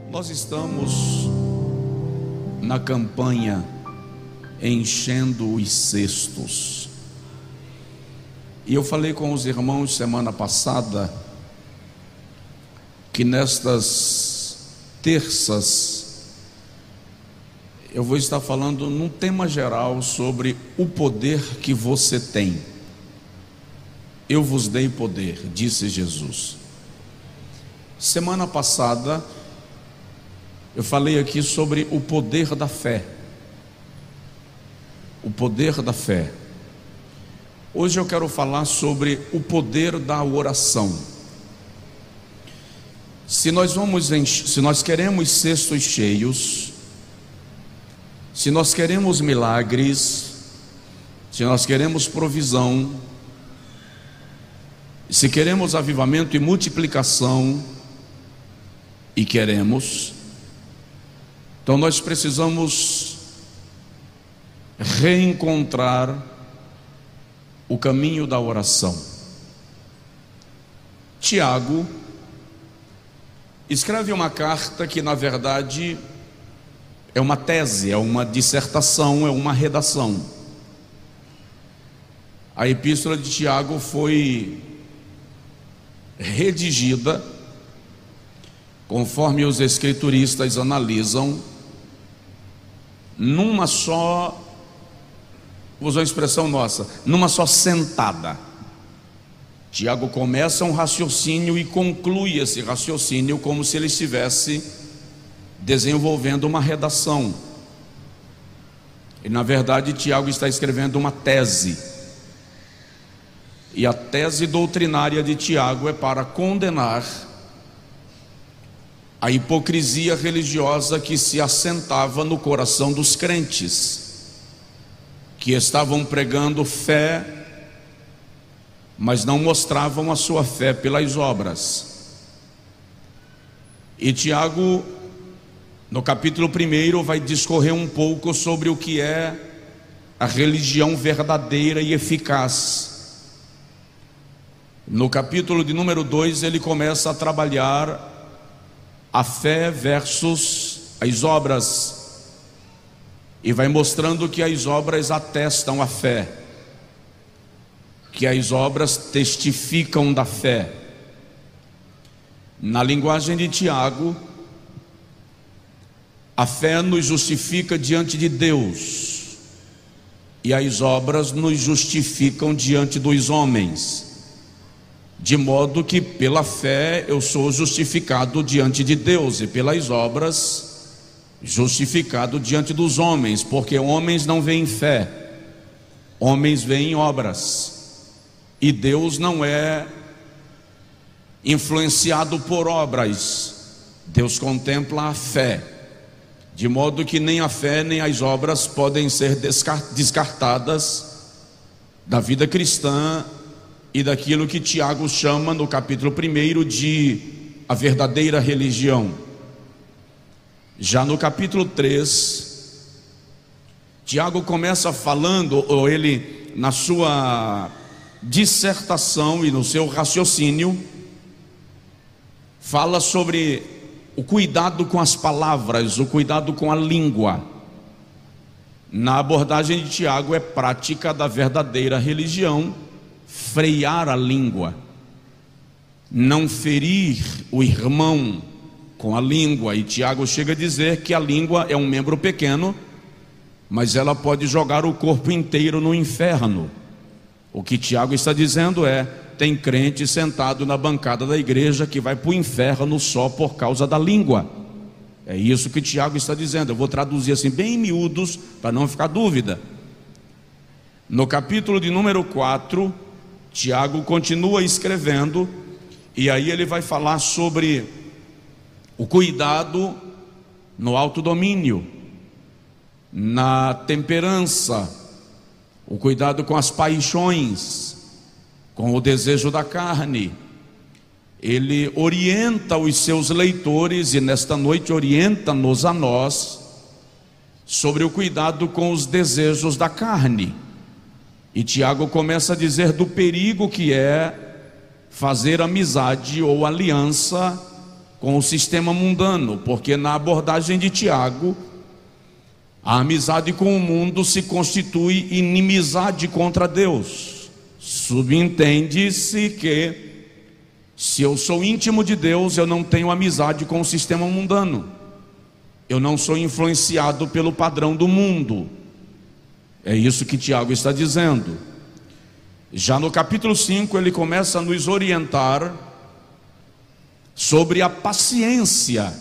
Nós estamos na campanha Enchendo os Cestos. E eu falei com os irmãos semana passada que nestas terças eu vou estar falando num tema geral sobre o poder que você tem. Eu vos dei poder, disse Jesus. Semana passada eu falei aqui sobre o poder da fé. O poder da fé. Hoje eu quero falar sobre o poder da oração. Se nós queremos cestos cheios, se nós queremos milagres, se nós queremos provisão, se queremos avivamento e multiplicação, e queremos, então nós precisamos reencontrar o caminho da oração. Tiago escreve uma carta que na verdade é uma tese, é uma dissertação, é uma redação. A epístola de Tiago foi redigida, conforme os escrituristas analisam, numa só, vou usar a expressão nossa, numa só sentada. Tiago começa um raciocínio e conclui esse raciocínio como se ele estivesse desenvolvendo uma redação. E na verdade Tiago está escrevendo uma tese. E a tese doutrinária de Tiago é para condenar a hipocrisia religiosa que se assentava no coração dos crentes, que estavam pregando fé, mas não mostravam a sua fé pelas obras. E Tiago, no capítulo 1, vai discorrer um pouco sobre o que é a religião verdadeira e eficaz. No capítulo de número 2, ele começa a trabalhar a fé versus as obras, e vai mostrando que as obras atestam a fé, que as obras testificam da fé. Na linguagem de Tiago, a fé nos justifica diante de Deus, e as obras nos justificam diante dos homens. De modo que pela fé eu sou justificado diante de Deus, e pelas obras justificado diante dos homens, porque homens não veem fé, homens veem obras, e Deus não é influenciado por obras. Deus contempla a fé, de modo que nem a fé nem as obras podem ser descartadas da vida cristã e daquilo que Tiago chama no capítulo 1 de a verdadeira religião. Já no capítulo 3, Tiago começa falando, ou ele na sua dissertação e no seu raciocínio, fala sobre o cuidado com as palavras, o cuidado com a língua. Na abordagem de Tiago é prática da verdadeira religião frear a língua, não ferir o irmão com a língua. E Tiago chega a dizer que a língua é um membro pequeno, mas ela pode jogar o corpo inteiro no inferno. O que Tiago está dizendo é: tem crente sentado na bancada da igreja que vai para o inferno só por causa da língua. É isso que Tiago está dizendo. Eu vou traduzir assim bem em miúdos para não ficar dúvida. No capítulo de número 4, Tiago continua escrevendo, e aí ele vai falar sobre o cuidado no autodomínio, na temperança, o cuidado com as paixões, com o desejo da carne. Ele orienta os seus leitores, e nesta noite orienta-nos a nós, sobre o cuidado com os desejos da carne. E Tiago começa a dizer do perigo que é fazer amizade ou aliança com o sistema mundano, porque na abordagem de Tiago, a amizade com o mundo se constitui inimizade contra Deus. Subentende-se que, se eu sou íntimo de Deus, eu não tenho amizade com o sistema mundano. Eu não sou influenciado pelo padrão do mundo. É isso que Tiago está dizendo. Já no capítulo 5, ele começa a nos orientar sobre a paciência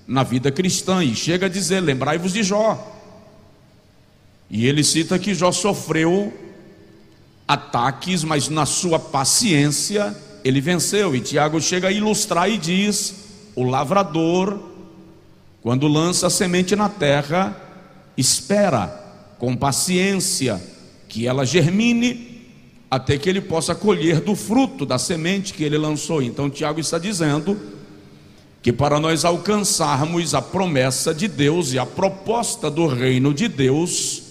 na vida cristã, e chega a dizer: lembrai-vos de Jó. E ele cita que Jó sofreu ataques, mas na sua paciência ele venceu. E Tiago chega a ilustrar e diz: o lavrador, quando lança a semente na terra, espera com paciência que ela germine, até que ele possa colher do fruto da semente que ele lançou. Então Tiago está dizendo que para nós alcançarmos a promessa de Deus e a proposta do reino de Deus,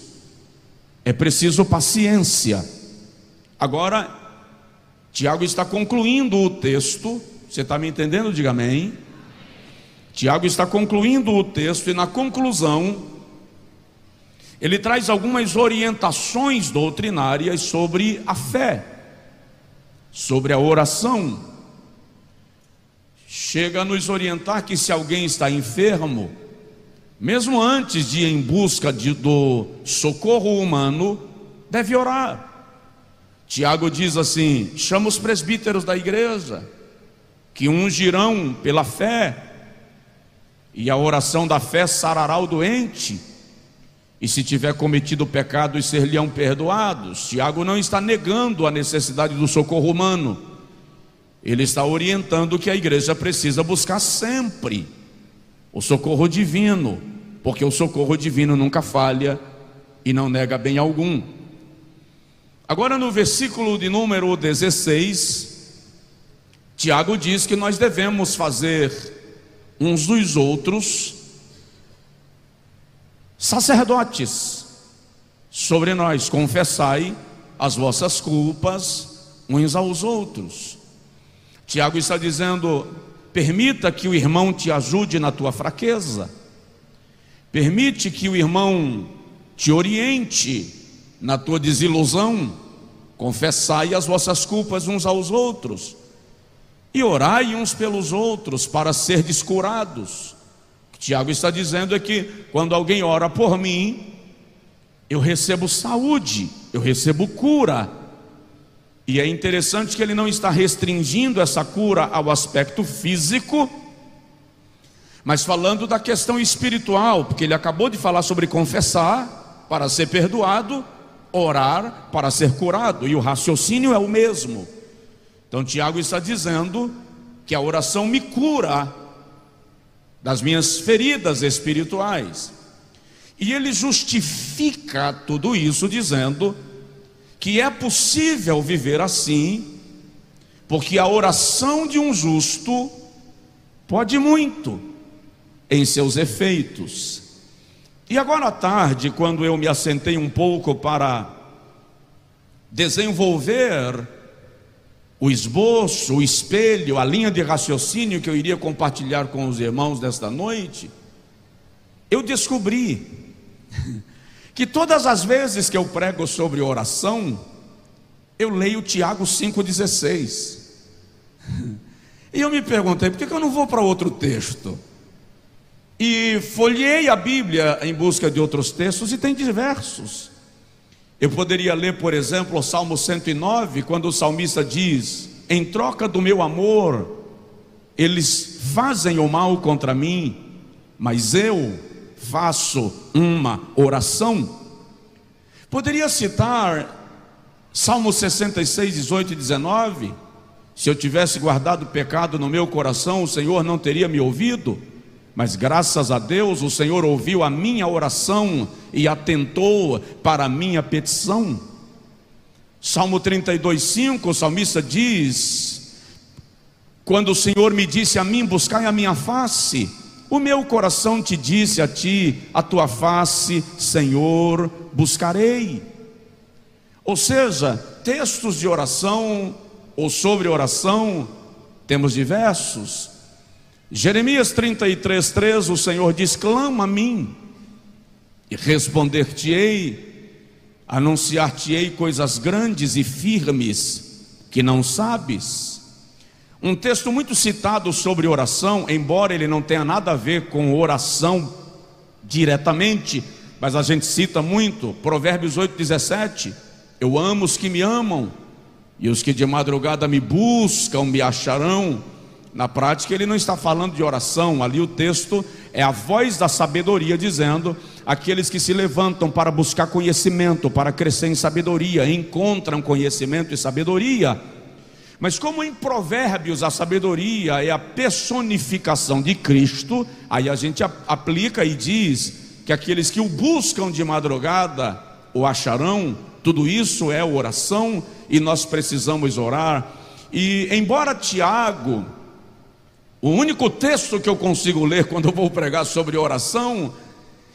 é preciso paciência. Agora, Tiago está concluindo o texto. Você está me entendendo? Diga amém. Tiago está concluindo o texto, e na conclusão ele traz algumas orientações doutrinárias sobre a fé, sobre a oração. Chega a nos orientar que se alguém está enfermo, mesmo antes de ir em busca do socorro humano, deve orar. Tiago diz assim: chama os presbíteros da igreja, que ungirão pela fé, e a oração da fé sarará o doente, e se tiver cometido pecados, ser-lhe-ão perdoados. Tiago não está negando a necessidade do socorro humano, ele está orientando que a igreja precisa buscar sempre o socorro divino, porque o socorro divino nunca falha e não nega bem algum. Agora, no versículo de número 16, Tiago diz que nós devemos fazer uns dos outros sacerdotes sobre nós. Confessai as vossas culpas uns aos outros. Tiago está dizendo: permita que o irmão te ajude na tua fraqueza, permite que o irmão te oriente na tua desilusão. Confessai as vossas culpas uns aos outros, e orai uns pelos outros para serdes curados. O que Tiago está dizendo é que quando alguém ora por mim, eu recebo saúde, eu recebo cura. E é interessante que ele não está restringindo essa cura ao aspecto físico, mas falando da questão espiritual, porque ele acabou de falar sobre confessar para ser perdoado, orar para ser curado, e o raciocínio é o mesmo. Então Tiago está dizendo que a oração me cura das minhas feridas espirituais, e ele justifica tudo isso dizendo que é possível viver assim, porque a oração de um justo pode muito em seus efeitos. E agora à tarde, quando eu me assentei um pouco para desenvolver o esboço, o espelho, a linha de raciocínio que eu iria compartilhar com os irmãos desta noite, eu descobri que todas as vezes que eu prego sobre oração, eu leio Tiago 5,16. E eu me perguntei: por que eu não vou para outro texto? E folhei a Bíblia em busca de outros textos, e tem diversos. Eu poderia ler, por exemplo, o Salmo 109, quando o salmista diz: em troca do meu amor, eles fazem o mal contra mim, mas eu faço uma oração. Poderia citar Salmo 66, 18 e 19: se eu tivesse guardado pecado no meu coração, o Senhor não teria me ouvido, mas graças a Deus o Senhor ouviu a minha oração e atentou para a minha petição. Salmo 32, 5, o salmista diz: quando o Senhor me disse a mim, buscai a minha face, o meu coração te disse a ti, a tua face, Senhor, buscarei. Ou seja, textos de oração ou sobre oração temos diversos. Jeremias 33:3, o Senhor diz: clama a mim e responder-te-ei, anunciar-te-ei coisas grandes e firmes que não sabes. Um texto muito citado sobre oração, embora ele não tenha nada a ver com oração diretamente, mas a gente cita muito, Provérbios 8:17, eu amo os que me amam, e os que de madrugada me buscam me acharão. Na prática ele não está falando de oração, ali o texto é a voz da sabedoria dizendo, aqueles que se levantam para buscar conhecimento, para crescer em sabedoria, encontram conhecimento e sabedoria. Mas como em Provérbios a sabedoria é a personificação de Cristo, aí a gente aplica e diz que aqueles que o buscam de madrugada o acharão. Tudo isso é oração e nós precisamos orar. E embora Tiago, o único texto que eu consigo ler quando eu vou pregar sobre oração,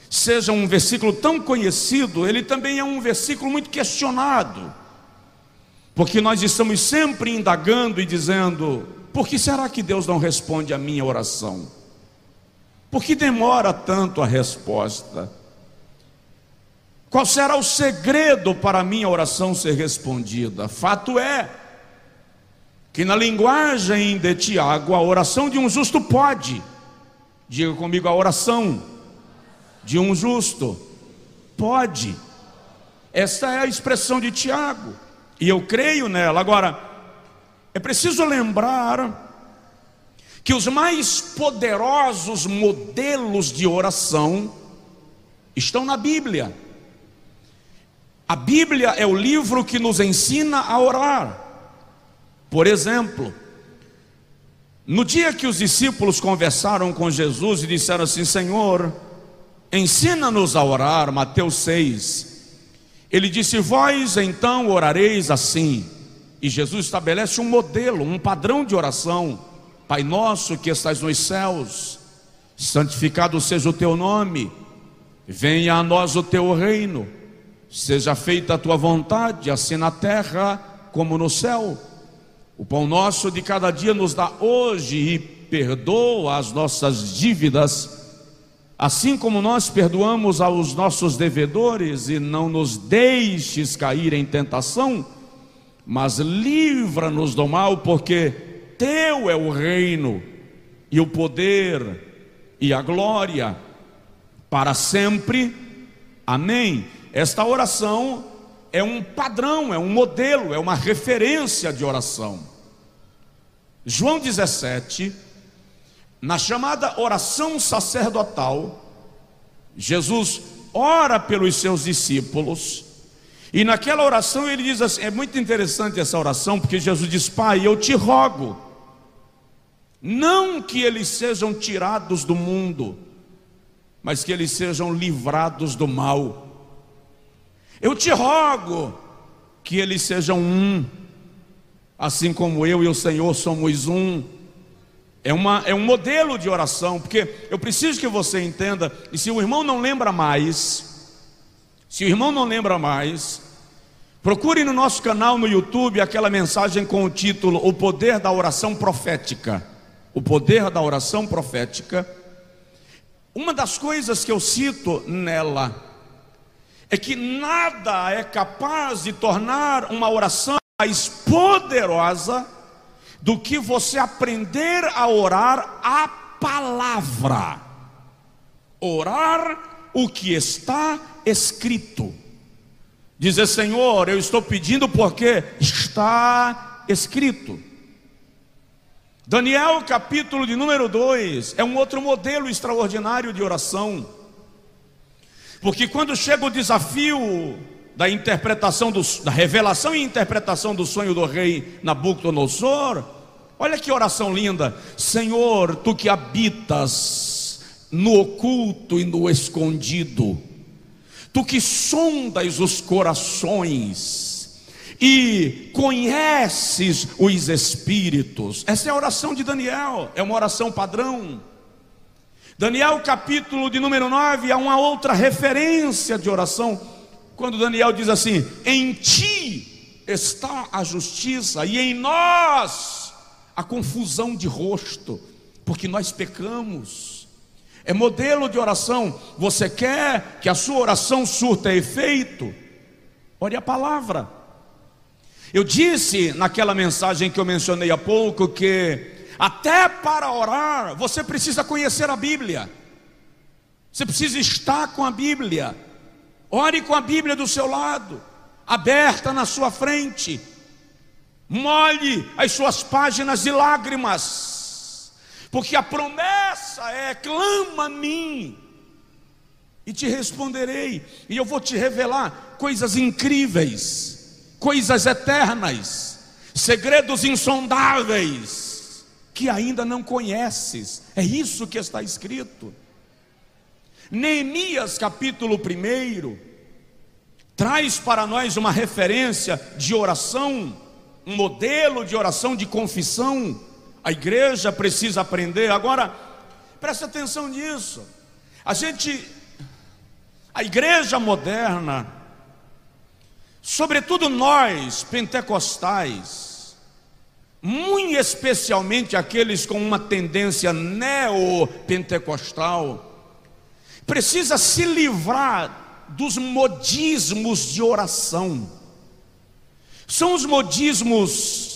seja um versículo tão conhecido, ele também é um versículo muito questionado, porque nós estamos sempre indagando e dizendo: por que será que Deus não responde a minha oração? Por que demora tanto a resposta? Qual será o segredo para a minha oração ser respondida? Fato é que na linguagem de Tiago, a oração de um justo pode, diga comigo, a oração de um justo pode. Esta é a expressão de Tiago, e eu creio nela. Agora, é preciso lembrar que os mais poderosos modelos de oração estão na Bíblia. A Bíblia é o livro que nos ensina a orar. Por exemplo, no dia que os discípulos conversaram com Jesus e disseram assim: Senhor, ensina-nos a orar, Mateus 6, ele disse: vós então orareis assim. E Jesus estabelece um modelo, um padrão de oração: Pai nosso que estás nos céus, santificado seja o teu nome, venha a nós o teu reino, seja feita a tua vontade, assim na terra como no céu. O pão nosso de cada dia nos dá hoje, e perdoa as nossas dívidas, assim como nós perdoamos aos nossos devedores, e não nos deixes cair em tentação, mas livra-nos do mal, porque teu é o reino, e o poder, e a glória, para sempre. Amém. Esta oração é um padrão, é um modelo, é uma referência de oração. João 17, na chamada oração sacerdotal, Jesus ora pelos seus discípulos, e naquela oração ele diz assim, é muito interessante essa oração, porque Jesus diz: Pai, eu te rogo, não que eles sejam tirados do mundo, mas que eles sejam livrados do mal. Eu te rogo que eles sejam um, assim como eu e o Senhor somos um. É um modelo de oração, porque eu preciso que você entenda, e se o irmão não lembra mais, procure no nosso canal no YouTube aquela mensagem com o título O Poder da Oração Profética. O poder da oração profética. Uma das coisas que eu cito nela é que nada é capaz de tornar uma oração mais poderosa do que você aprender a orar a palavra. Orar o que está escrito. Dizer: Senhor, eu estou pedindo porque está escrito. Daniel capítulo de número 2 é um outro modelo extraordinário de oração. Porque quando chega o desafio da interpretação, da revelação e interpretação do sonho do rei Nabucodonosor, olha que oração linda: Senhor, tu que habitas no oculto e no escondido, tu que sondas os corações e conheces os espíritos. Essa é a oração de Daniel, é uma oração padrão. Daniel capítulo de número 9, há uma outra referência de oração, quando Daniel diz assim: em ti está a justiça, e em nós a confusão de rosto. porque nós pecamos. É modelo de oração. Você quer que a sua oração surta efeito? Ore a palavra. Eu disse naquela mensagem que eu mencionei há pouco que até para orar você precisa conhecer a Bíblia. Você precisa estar com a Bíblia. Ore com a Bíblia do seu lado, aberta na sua frente. Molhe as suas páginas de lágrimas, porque a promessa é: clama a mim e te responderei, e eu vou te revelar coisas incríveis, coisas eternas, segredos insondáveis que ainda não conheces. É isso que está escrito. Neemias capítulo 1 traz para nós uma referência de oração, um modelo de oração de confissão. A igreja precisa aprender. Agora, preste atenção nisso. A igreja moderna, sobretudo nós pentecostais, muito especialmente aqueles com uma tendência neopentecostal, precisa se livrar dos modismos de oração. São os modismos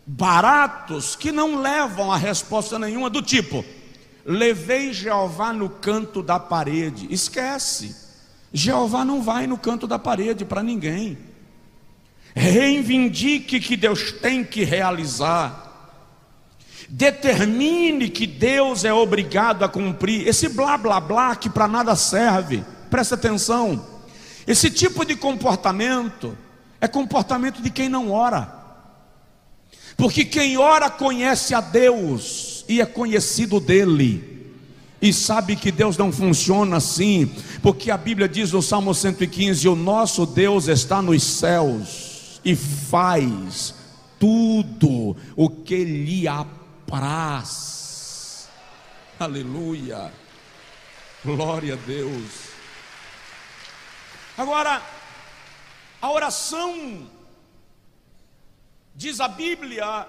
baratos que não levam a resposta nenhuma, do tipo: levei Jeová no canto da parede. Esquece, Jeová não vai no canto da parede para ninguém. Reivindique que Deus tem que realizar. Determine que Deus é obrigado a cumprir. Esse blá blá blá que para nada serve. Presta atenção. Esse tipo de comportamento é comportamento de quem não ora. Porque quem ora conhece a Deus e é conhecido dele, e sabe que Deus não funciona assim, porque a Bíblia diz no Salmo 115: o nosso Deus está nos céus e faz tudo o que lhe apraz. Aleluia, glória a Deus. Agora, a oração, diz a Bíblia,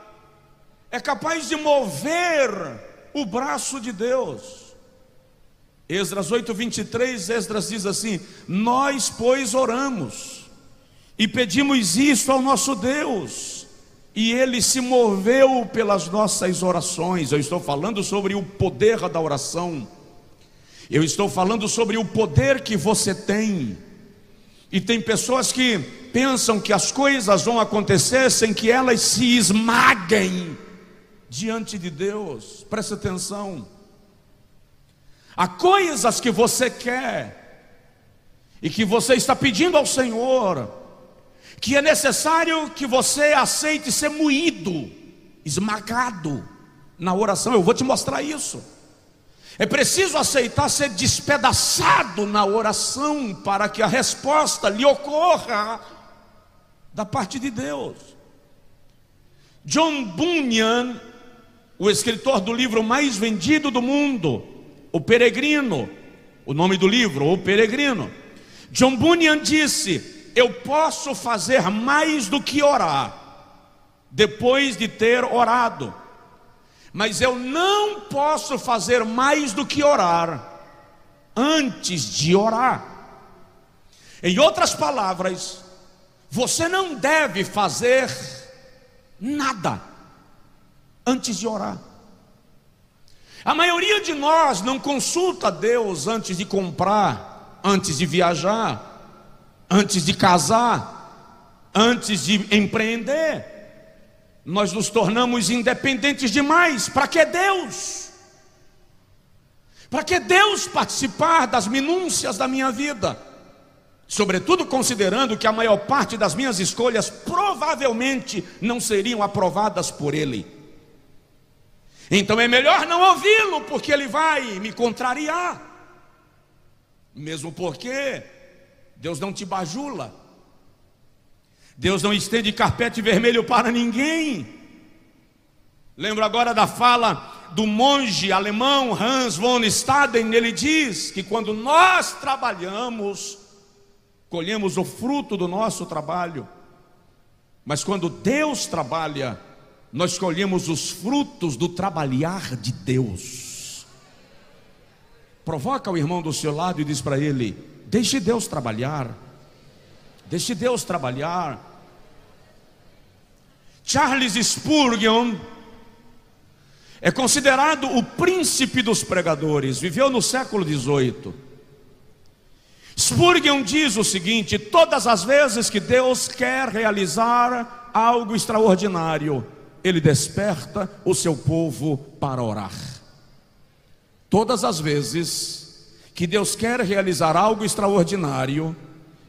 é capaz de mover o braço de Deus. Esdras 8:23, Esdras diz assim: nós, pois, oramos e pedimos isto ao nosso Deus, e Ele se moveu pelas nossas orações. Eu estou falando sobre o poder da oração. Eu estou falando sobre o poder que você tem. E tem pessoas que pensam que as coisas vão acontecer sem que elas se esmaguem diante de Deus. Preste atenção. Há coisas que você quer e que você está pedindo ao Senhor, que é necessário que você aceite ser moído, esmagado na oração. Eu vou te mostrar isso. É preciso aceitar ser despedaçado na oração para que a resposta lhe ocorra da parte de Deus. John Bunyan, o escritor do livro mais vendido do mundo, O Peregrino, o nome do livro, O Peregrino. John Bunyan disse: eu posso fazer mais do que orar depois de ter orado, mas eu não posso fazer mais do que orar antes de orar. Em outras palavras, você não deve fazer nada antes de orar. A maioria de nós não consulta Deus antes de comprar, antes de viajar, antes de casar, antes de empreender. Nós nos tornamos independentes demais. Para que Deus? Para que Deus participar das minúcias da minha vida? Sobretudo considerando que a maior parte das minhas escolhas provavelmente não seriam aprovadas por Ele. Então é melhor não ouvi-lo, porque Ele vai me contrariar. Mesmo porque Deus não te bajula. Deus não estende carpete vermelho para ninguém. Lembro agora da fala do monge alemão Hans von Staden. Ele diz que quando nós trabalhamos, colhemos o fruto do nosso trabalho, mas quando Deus trabalha, nós colhemos os frutos do trabalhar de Deus. Provoca o irmão do seu lado e diz para ele: deixe Deus trabalhar. Deixe Deus trabalhar. Charles Spurgeon é considerado o príncipe dos pregadores, viveu no século XVIII. Spurgeon diz o seguinte: todas as vezes que Deus quer realizar algo extraordinário, Ele desperta o seu povo para orar. Todas as vezes que Deus quer realizar algo extraordinário,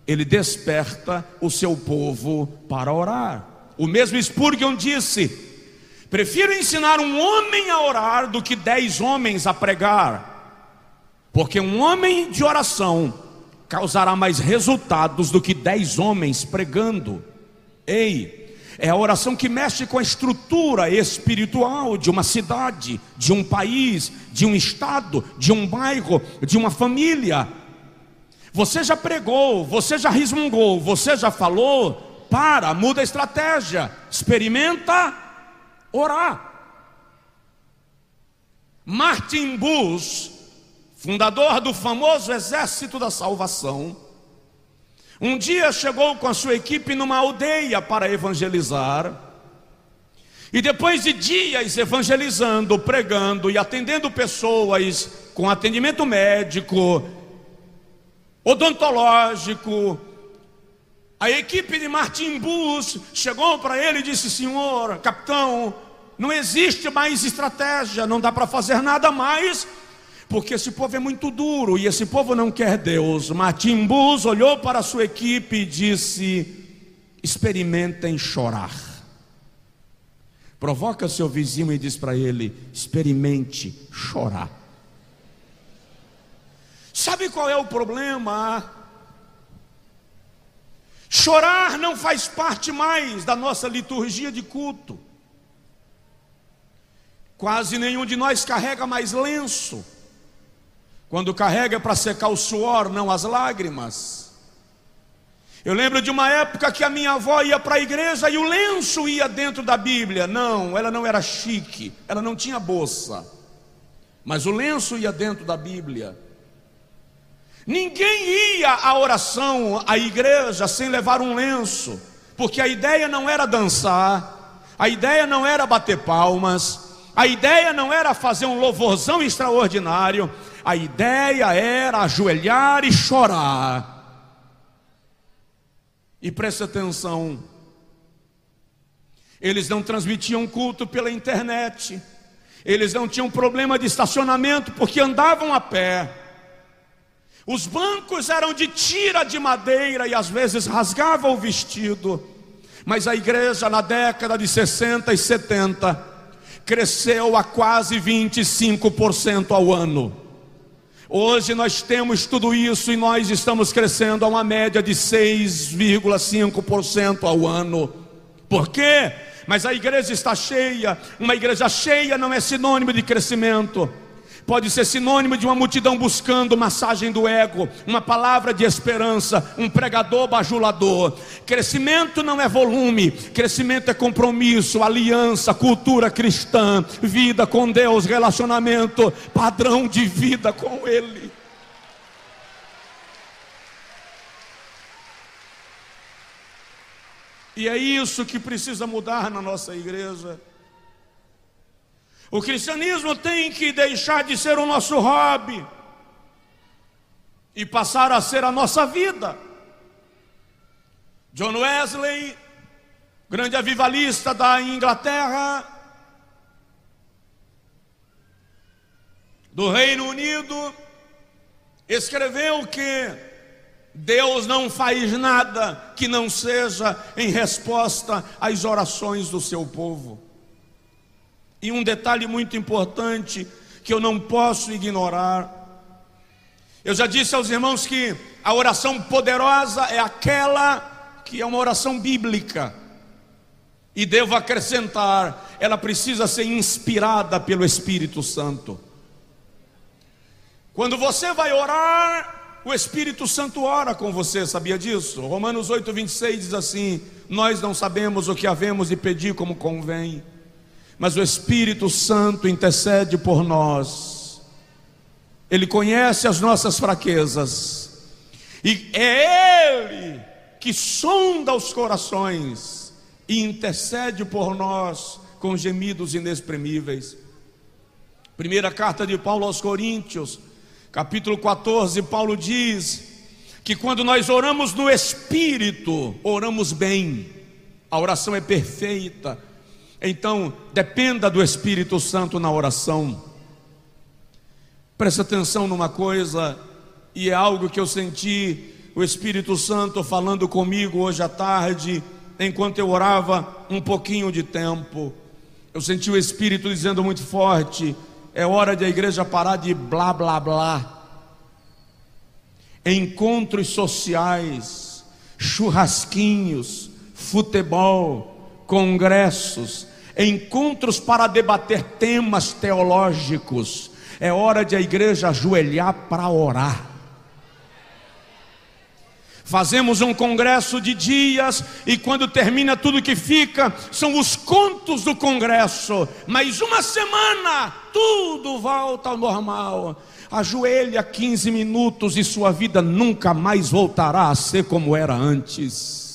Ele desperta o seu povo para orar. O mesmo Spurgeon disse: prefiro ensinar um homem a orar do que 10 homens a pregar, porque um homem de oração causará mais resultados do que 10 homens pregando. Ei, é a oração que mexe com a estrutura espiritual de uma cidade, de um país, de um estado, de um bairro, de uma família. Você já pregou, você já resmungou, você já falou. Muda a estratégia, experimenta orar. Martin Bush, fundador do famoso Exército da Salvação, um dia chegou com a sua equipe numa aldeia para evangelizar. E depois de dias evangelizando, pregando e atendendo pessoas com atendimento médico, odontológico, a equipe de Martin Bush chegou para ele e disse: senhor capitão, não existe mais estratégia, não dá para fazer nada mais, porque esse povo é muito duro e esse povo não quer Deus. Martin Bush olhou para a sua equipe e disse: experimentem chorar. Provoca seu vizinho e diz para ele: experimente chorar. Sabe qual é o problema? Chorar não faz parte mais da nossa liturgia de culto. Quase nenhum de nós carrega mais lenço. Quando carrega é para secar o suor, não as lágrimas. Eu lembro de uma época que a minha avó ia para a igreja e o lenço ia dentro da Bíblia. Não, ela não era chique, ela não tinha bolsa, mas o lenço ia dentro da Bíblia. Ninguém ia à oração, à igreja, sem levar um lenço, porque a ideia não era dançar, a ideia não era bater palmas, a ideia não era fazer um louvorzão extraordinário, a ideia era ajoelhar e chorar. E preste atenção, eles não transmitiam culto pela internet, eles não tinham problema de estacionamento porque andavam a pé. Os bancos eram de tira de madeira e às vezes rasgava o vestido. Mas a igreja na década de 60 e 70 cresceu a quase 25% ao ano. Hoje nós temos tudo isso e nós estamos crescendo a uma média de 6,5% ao ano. Por quê? Mas a igreja está cheia. Uma igreja cheia não é sinônimo de crescimento. Pode ser sinônimo de uma multidão buscando massagem do ego, uma palavra de esperança, um pregador bajulador. Crescimento não é volume, crescimento é compromisso, aliança, cultura cristã, vida com Deus, relacionamento, padrão de vida com Ele. E é isso que precisa mudar na nossa igreja. O cristianismo tem que deixar de ser o nosso hobby e passar a ser a nossa vida. John Wesley, grande avivalista da Inglaterra, do Reino Unido, escreveu que Deus não faz nada que não seja em resposta às orações do seu povo. E um detalhe muito importante que eu não posso ignorar: eu já disse aos irmãos que a oração poderosa é aquela que é uma oração bíblica. E devo acrescentar, ela precisa ser inspirada pelo Espírito Santo. Quando você vai orar, o Espírito Santo ora com você, sabia disso? Romanos 8:26 diz assim: nós não sabemos o que havemos de pedir como convém, mas o Espírito Santo intercede por nós. Ele conhece as nossas fraquezas, e é Ele que sonda os corações e intercede por nós com gemidos inexprimíveis. Primeira carta de Paulo aos Coríntios, capítulo 14, Paulo diz que quando nós oramos no Espírito, oramos bem, a oração é perfeita. Então, dependa do Espírito Santo na oração. Presta atenção numa coisa, e é algo que eu senti o Espírito Santo falando comigo hoje à tarde, enquanto eu orava um pouquinho de tempo. Eu senti o Espírito dizendo muito forte: é hora de a igreja parar de blá blá blá. Encontros sociais, churrasquinhos, futebol, congressos, encontros para debater temas teológicos. É hora de a igreja ajoelhar para orar. Fazemos um congresso de dias, e quando termina, tudo que fica são os contos do congresso. Mais uma semana, tudo volta ao normal. Ajoelha 15 minutos e sua vida nunca mais voltará a ser como era antes.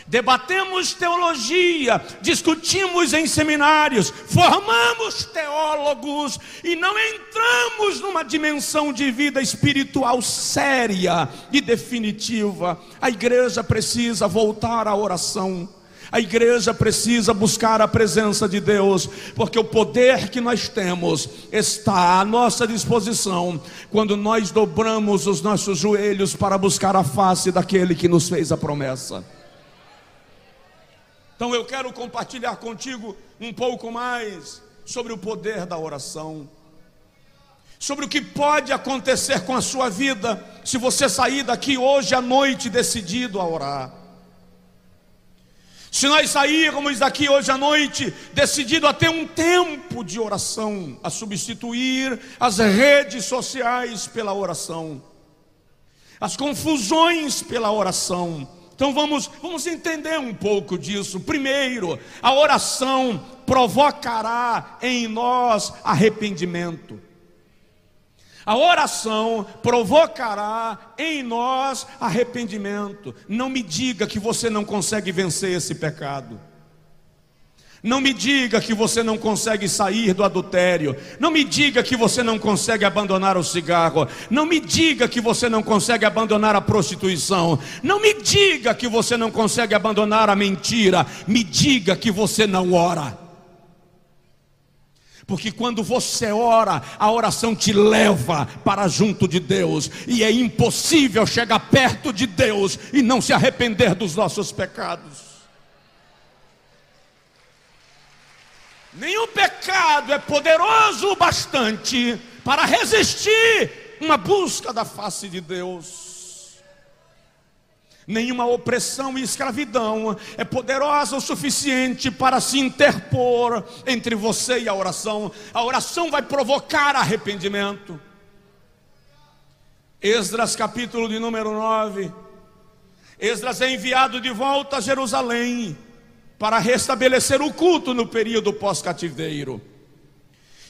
Debatemos teologia, discutimos em seminários, formamos teólogos e não entramos numa dimensão de vida espiritual séria e definitiva. A igreja precisa voltar à oração. A igreja precisa buscar a presença de Deus, porque o poder que nós temos está à nossa disposição quando nós dobramos os nossos joelhos para buscar a face daquele que nos fez a promessa. Então eu quero compartilhar contigo um pouco mais sobre o poder da oração, sobre o que pode acontecer com a sua vida se você sair daqui hoje à noite decidido a orar. Se nós sairmos daqui hoje à noite decidido a ter um tempo de oração, a substituir as redes sociais pela oração, as confusões pela oração. Então vamos entender um pouco disso. Primeiro, a oração provocará em nós arrependimento. A oração provocará em nós arrependimento. Não me diga que você não consegue vencer esse pecado. Não me diga que você não consegue sair do adultério. Não me diga que você não consegue abandonar o cigarro. Não me diga que você não consegue abandonar a prostituição. Não me diga que você não consegue abandonar a mentira. Me diga que você não ora. Porque quando você ora, a oração te leva para junto de Deus. E é impossível chegar perto de Deus e não se arrepender dos nossos pecados. Nenhum pecado é poderoso o bastante para resistir uma busca da face de Deus. Nenhuma opressão e escravidão é poderosa o suficiente para se interpor entre você e a oração. A oração vai provocar arrependimento. Esdras, capítulo de número 9. Esdras é enviado de volta a Jerusalém para restabelecer o culto no período pós-cativeiro.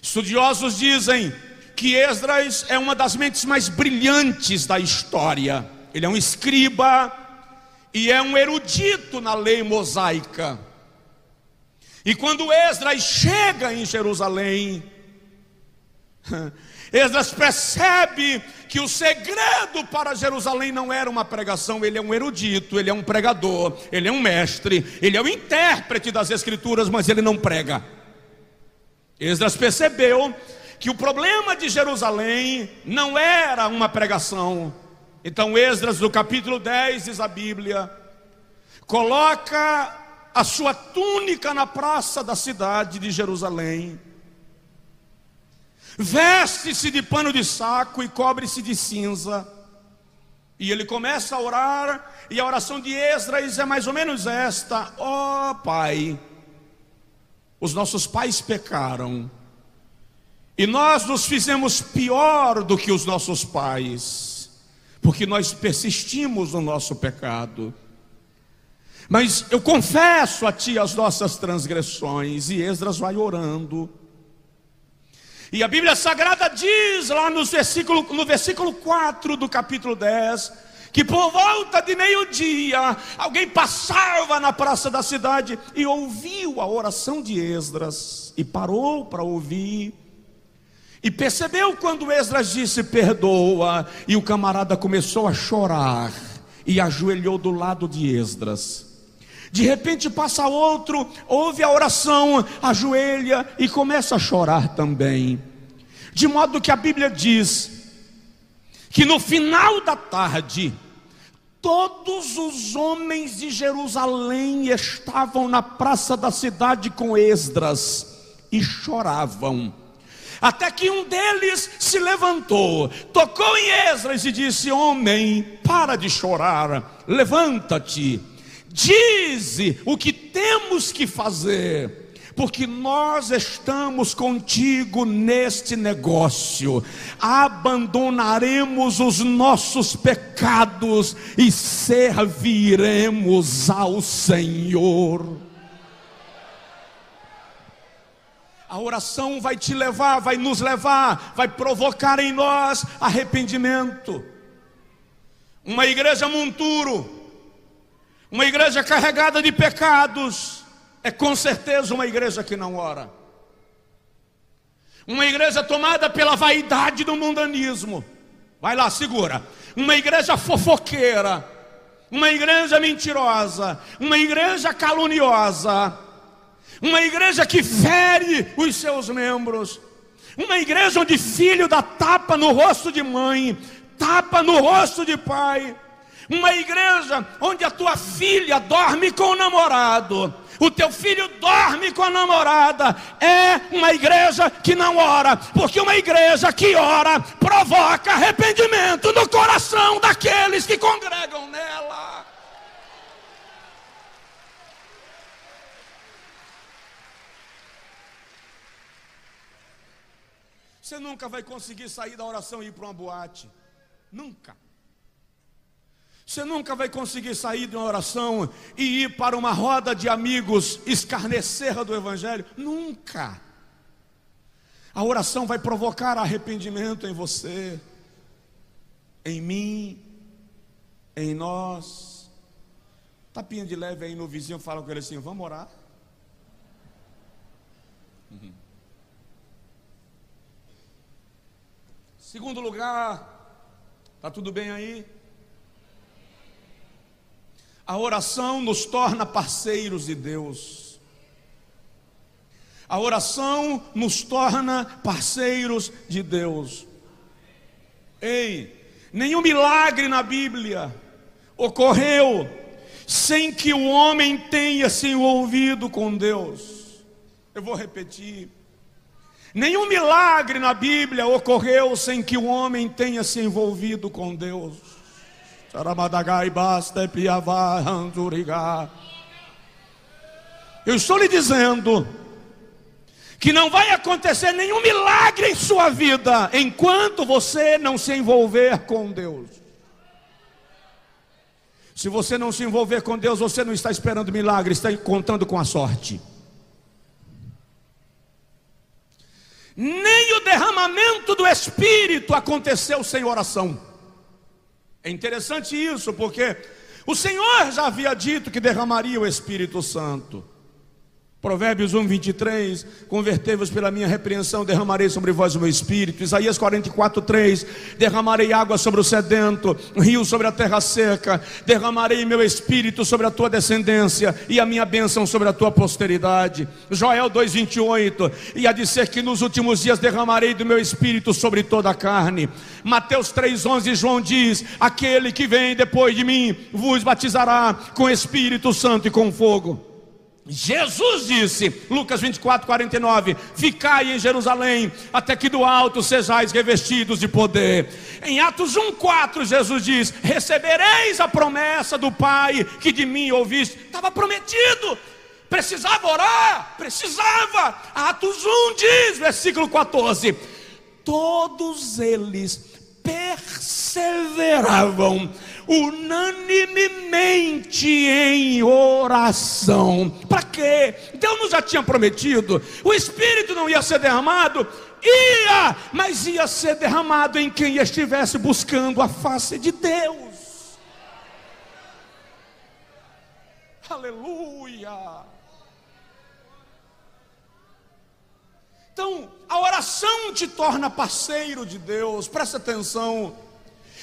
Estudiosos dizem que Esdras é uma das mentes mais brilhantes da história. Ele é um escriba e é um erudito na lei mosaica. E quando Esdras chega em Jerusalém, Esdras percebe que o segredo para Jerusalém não era uma pregação. Ele é um erudito, ele é um pregador, ele é um mestre, ele é o intérprete das escrituras, mas ele não prega. Esdras percebeu que o problema de Jerusalém não era uma pregação. Então Esdras, no capítulo 10, diz a Bíblia, coloca a sua túnica na praça da cidade de Jerusalém, veste-se de pano de saco e cobre-se de cinza. E ele começa a orar, e a oração de Esdras é mais ou menos esta: ó Pai, os nossos pais pecaram, e nós nos fizemos pior do que os nossos pais, porque nós persistimos no nosso pecado. Mas eu confesso a ti as nossas transgressões. E Esdras vai orando. E a Bíblia Sagrada diz lá no versículo 4 do capítulo 10, que por volta de meio-dia, alguém passava na praça da cidade e ouviu a oração de Esdras, e parou para ouvir, e percebeu quando Esdras disse perdoa, e o camarada começou a chorar, e ajoelhou do lado de Esdras. De repente passa outro, ouve a oração, ajoelha e começa a chorar também. De modo que a Bíblia diz que no final da tarde, todos os homens de Jerusalém estavam na praça da cidade com Esdras e choravam. Até que um deles se levantou, tocou em Esdras e disse: homem, para de chorar, levanta-te, dize o que temos que fazer, porque nós estamos contigo neste negócio. Abandonaremos os nossos pecados e serviremos ao Senhor. A oração vai te levar, vai nos levar, vai provocar em nós arrependimento. Uma igreja monturo, uma igreja carregada de pecados, é com certeza uma igreja que não ora. Uma igreja tomada pela vaidade do mundanismo. Vai lá, segura. Uma igreja fofoqueira, uma igreja mentirosa, uma igreja caluniosa, uma igreja que fere os seus membros, uma igreja onde filho dá tapa no rosto de mãe, tapa no rosto de pai, uma igreja onde a tua filha dorme com o namorado, o teu filho dorme com a namorada. É uma igreja que não ora, porque uma igreja que ora provoca arrependimento no coração daqueles que congregam nela. Você nunca vai conseguir sair da oração e ir para uma boate. Nunca. Você nunca vai conseguir sair de uma oração e ir para uma roda de amigos escarnecer do Evangelho. Nunca. A oração vai provocar arrependimento em você, em mim, em nós. Tapinha de leve aí no vizinho, fala com ele assim: vamos orar? Segundo lugar, está tudo bem aí? A oração nos torna parceiros de Deus. A oração nos torna parceiros de Deus. Ei, nenhum milagre na Bíblia ocorreu sem que o homem tenha se envolvido com Deus. Eu vou repetir. Nenhum milagre na Bíblia ocorreu sem que o homem tenha se envolvido com Deus. Eu estou lhe dizendo que não vai acontecer nenhum milagre em sua vida enquanto você não se envolver com Deus. Se você não se envolver com Deus, você não está esperando milagre, está contando com a sorte. Nem o derramamento do Espírito aconteceu sem oração. É interessante isso, porque o Senhor já havia dito que derramaria o Espírito Santo. Provérbios 1:23, convertei-vos pela minha repreensão, derramarei sobre vós o meu espírito. Isaías 44:3, derramarei água sobre o sedento, rio sobre a terra seca, derramarei meu espírito sobre a tua descendência e a minha bênção sobre a tua posteridade. Joel 2:28, e há de ser que nos últimos dias derramarei do meu espírito sobre toda a carne. Mateus 3:11, João diz: aquele que vem depois de mim vos batizará com Espírito Santo e com fogo. Jesus disse, Lucas 24:49, ficai em Jerusalém, até que do alto sejais revestidos de poder. Em Atos 1:4, Jesus diz: recebereis a promessa do Pai que de mim ouviste. Estava prometido, precisava orar, precisava. Atos 1 diz, versículo 14: todos eles perseveravam unanimemente em oração. Para quê? Deus nos já tinha prometido, o Espírito não ia ser derramado, mas ia ser derramado em quem estivesse buscando a face de Deus. Aleluia. Então, a oração te torna parceiro de Deus. Presta atenção.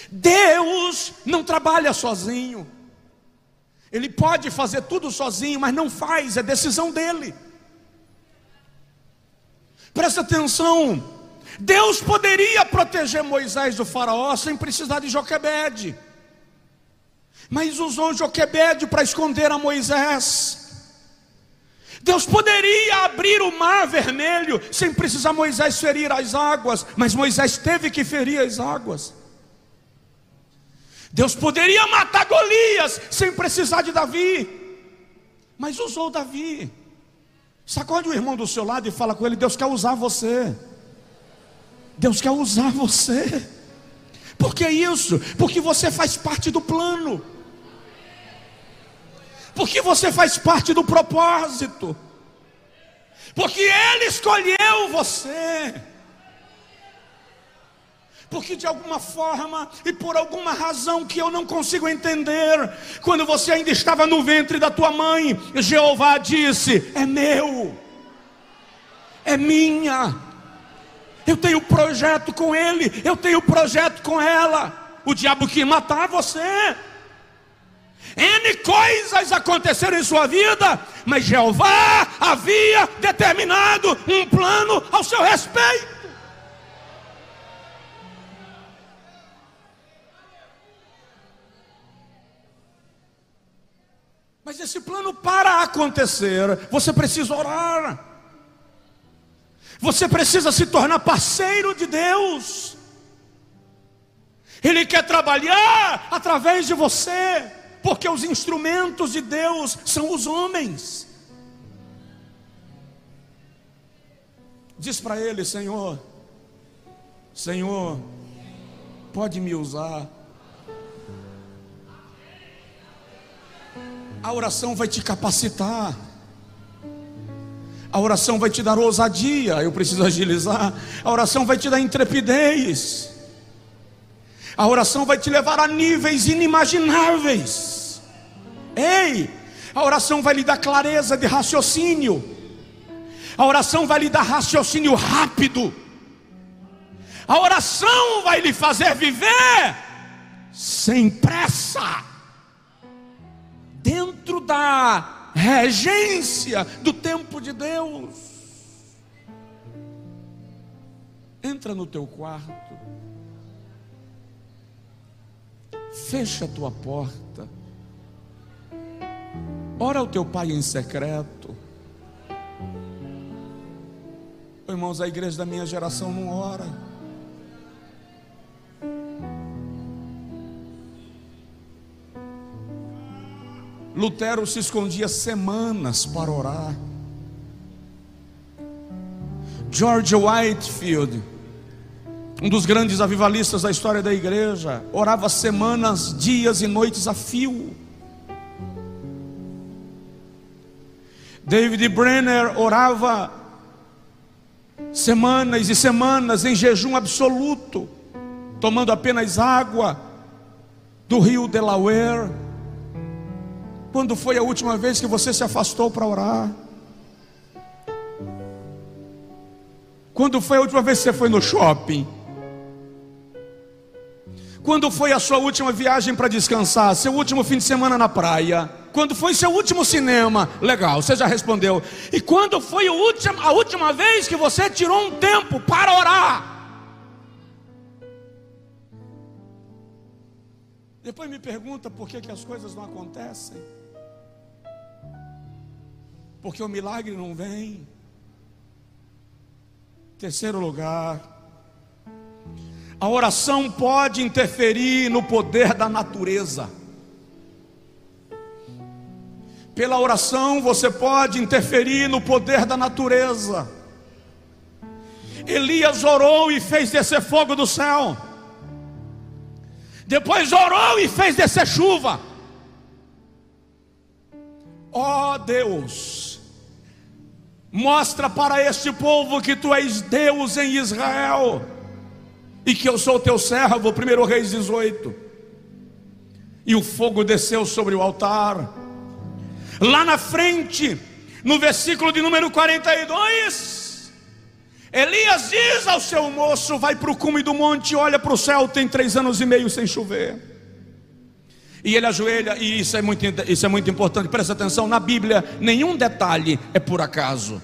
Deus não trabalha sozinho. Ele pode fazer tudo sozinho, mas não faz, é decisão dele. Presta atenção. Deus poderia proteger Moisés do faraó sem precisar de Joquebede, mas usou Joquebede para esconder a Moisés. Deus poderia abrir o mar vermelho sem precisar Moisés ferir as águas, mas Moisés teve que ferir as águas. Deus poderia matar Golias sem precisar de Davi, mas usou Davi. Sacode o irmão do seu lado e fala com ele: Deus quer usar você. Deus quer usar você. Por que isso? Porque você faz parte do plano. Porque você faz parte do propósito. Porque Ele escolheu você. Porque de alguma forma e por alguma razão que eu não consigo entender, quando você ainda estava no ventre da tua mãe, Jeová disse: é meu, é minha. Eu tenho projeto com ele, eu tenho projeto com ela. O diabo quis matar você. N coisas aconteceram em sua vida, mas Jeová havia determinado um plano ao seu respeito. Mas esse plano, para acontecer, você precisa orar. Você precisa se tornar parceiro de Deus. Ele quer trabalhar através de você, porque os instrumentos de Deus são os homens. Diz para ele: Senhor, Senhor, pode me usar. A oração vai te capacitar. A oração vai te dar ousadia. Eu preciso agilizar. A oração vai te dar intrepidez. A oração vai te levar a níveis inimagináveis. Ei, a oração vai lhe dar clareza de raciocínio. A oração vai lhe dar raciocínio rápido. A oração vai lhe fazer viver sem pressa, dentro da regência do tempo de Deus. Entra no teu quarto, fecha a tua porta, ora ao teu pai em secreto. Irmãos, a igreja da minha geração não ora. Lutero se escondia semanas para orar. George Whitefield, um dos grandes avivalistas da história da igreja, orava semanas, dias e noites a fio. David Brenner orava semanas e semanas em jejum absoluto, tomando apenas água do rio Delaware. Quando foi a última vez que você se afastou para orar? Quando foi a última vez que você foi no shopping? Quando foi a sua última viagem para descansar? Seu último fim de semana na praia? Quando foi seu último cinema? Legal, você já respondeu. E quando foi a última vez que você tirou um tempo para orar? Depois me pergunta por que as coisas não acontecem. Porque o milagre não vem. Terceiro lugar, a oração pode interferir no poder da natureza. Pela oração você pode interferir no poder da natureza. Elias orou e fez descer fogo do céu. Depois orou e fez descer chuva. Ó Deus, mostra para este povo que tu és Deus em Israel e que eu sou teu servo. 1 Reis 18. E o fogo desceu sobre o altar. Lá na frente, no versículo de número 42, Elias diz ao seu moço: vai para o cume do monte, olha para o céu, tem 3 anos e meio sem chover. E ele ajoelha, e isso é muito importante, presta atenção, na Bíblia nenhum detalhe é por acaso.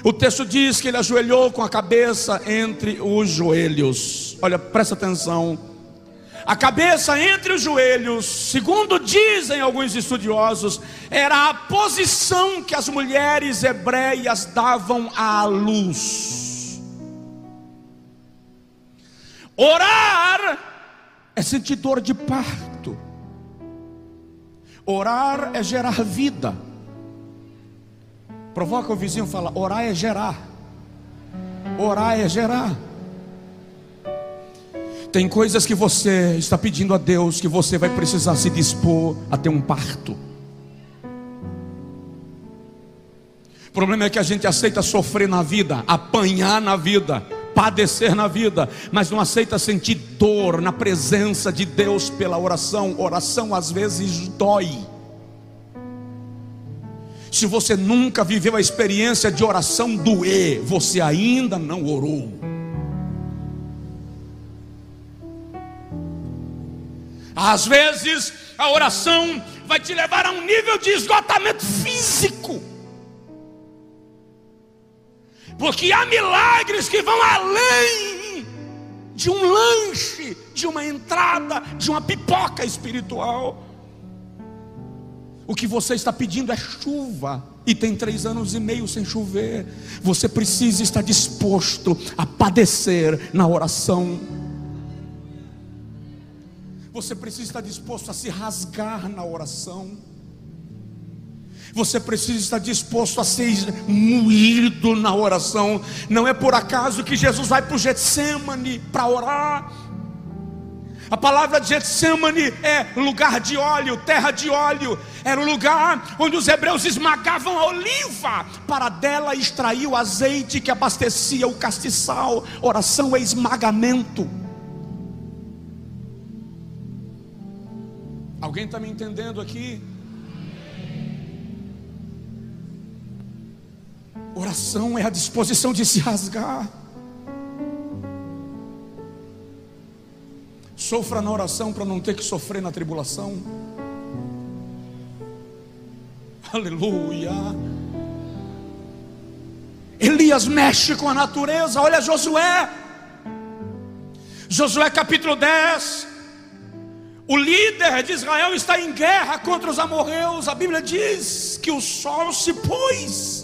O texto diz que ele ajoelhou com a cabeça entre os joelhos. Olha, presta atenção, a cabeça entre os joelhos, segundo dizem alguns estudiosos, era a posição que as mulheres hebreias davam à luz. Orar é sentir dor de parto. Orar é gerar vida. Provoca o vizinho e fala: orar é gerar. Orar é gerar. Tem coisas que você está pedindo a Deus que você vai precisar se dispor a ter um parto. O problema é que a gente aceita sofrer na vida, apanhar na vida, padecer na vida, mas não aceita sentir dor na presença de Deus pela oração. Oração às vezes dói. Se você nunca viveu a experiência de oração doer, você ainda não orou. Às vezes a oração vai te levar a um nível de esgotamento físico, porque há milagres que vão além de um lanche, de uma entrada, de uma pipoca espiritual. O que você está pedindo é chuva, e tem 3 anos e meio sem chover. Você precisa estar disposto a padecer na oração. Você precisa estar disposto a se rasgar na oração. Você precisa estar disposto a ser moído na oração. Não é por acaso que Jesus vai para o Getsemane para orar. A palavra de Getsemane é lugar de óleo, terra de óleo. Era o lugar onde os hebreus esmagavam a oliva para dela extrair o azeite que abastecia o castiçal. Oração é esmagamento. Alguém está me entendendo aqui? Oração é a disposição de se rasgar. Sofra na oração para não ter que sofrer na tribulação. Aleluia. Elias mexe com a natureza. Olha Josué. Josué capítulo 10. O líder de Israel está em guerra contra os amorreus. A Bíblia diz que o sol se pôs.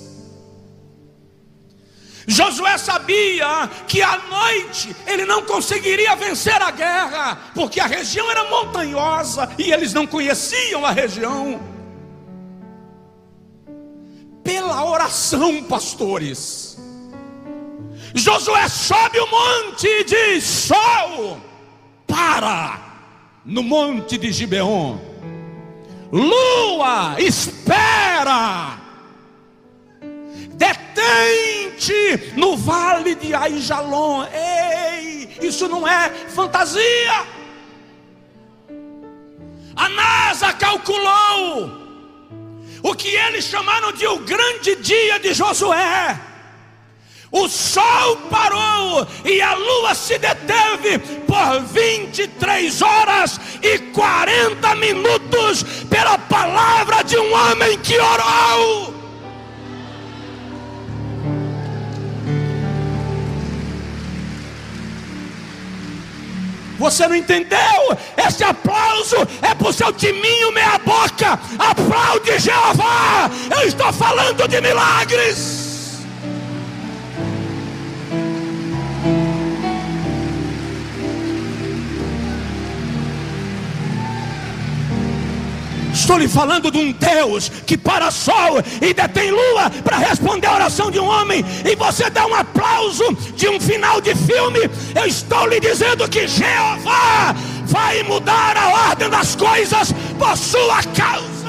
Josué sabia que à noite ele não conseguiria vencer a guerra, porque a região era montanhosa e eles não conheciam a região. Pela oração, pastores, Josué sobe o monte e diz: sol, para no monte de Gibeon. Lua, espera. Detente no vale de Aijalon. Ei, isso não é fantasia. A NASA calculou o que eles chamaram de o grande dia de Josué. O sol parou e a lua se deteve por 23 horas e 40 minutos pela palavra de um homem que orou. Você não entendeu? Esse aplauso é para o seu timinho meia boca. Aplaude Jeová. Eu estou falando de milagres. Estou lhe falando de um Deus que para sol e detém lua para responder a oração de um homem, e você dá um aplauso de um final de filme. Eu estou lhe dizendo que Jeová vai mudar a ordem das coisas por sua causa.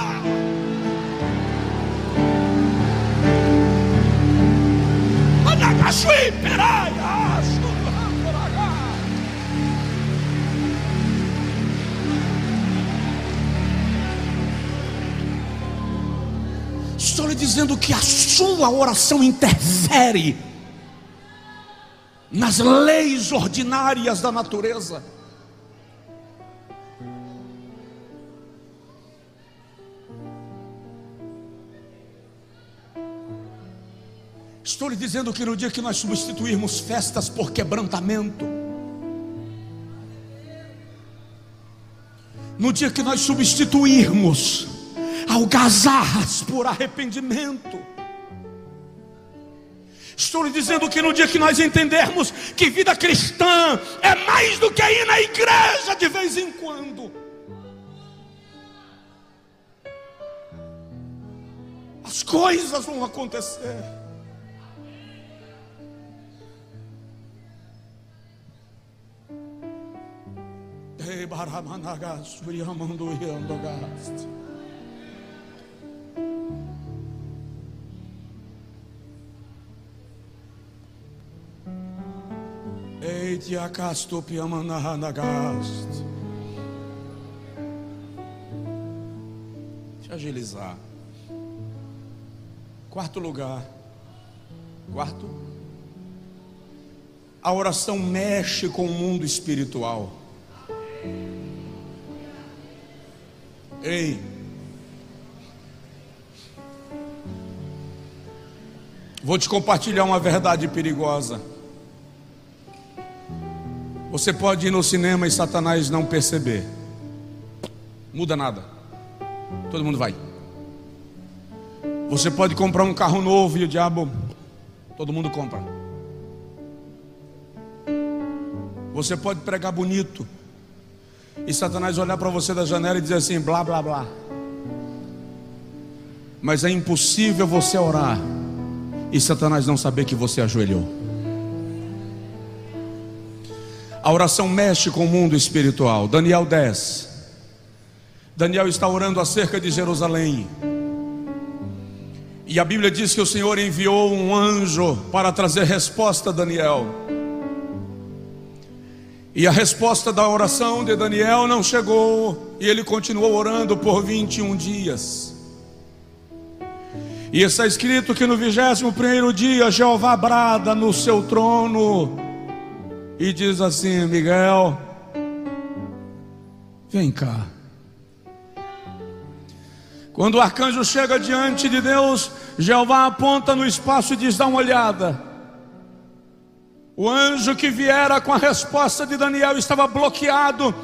Estou lhe dizendo que a sua oração interfere nas leis ordinárias da natureza. Estou lhe dizendo que no dia que nós substituirmos festas por quebrantamento, no dia que nós substituirmos algazarras por arrependimento, estou lhe dizendo que no dia que nós entendermos que vida cristã é mais do que ir na igreja de vez em quando, as coisas vão acontecer. Deixa eu agilizar. Quarto lugar. A oração mexe com o mundo espiritual. Ei, vou te compartilhar uma verdade perigosa. Você pode ir no cinema e Satanás não perceber. Muda nada. Todo mundo vai. Você pode comprar um carro novo e o diabo, todo mundo compra. Você pode pregar bonito e Satanás olhar para você da janela e dizer assim, blá blá blá. Mas é impossível você orar e Satanás não saber que você ajoelhou. A oração mexe com o mundo espiritual. Daniel 10. Daniel está orando acerca de Jerusalém, e a Bíblia diz que o Senhor enviou um anjo para trazer resposta a Daniel. E a resposta da oração de Daniel não chegou, e ele continuou orando por 21 dias. E está escrito que no 21º dia Jeová brada no seu trono e diz assim: Miguel, vem cá. Quando o arcanjo chega diante de Deus, Jeová aponta no espaço e diz: dá uma olhada. O anjo que viera com a resposta de Daniel estava bloqueado,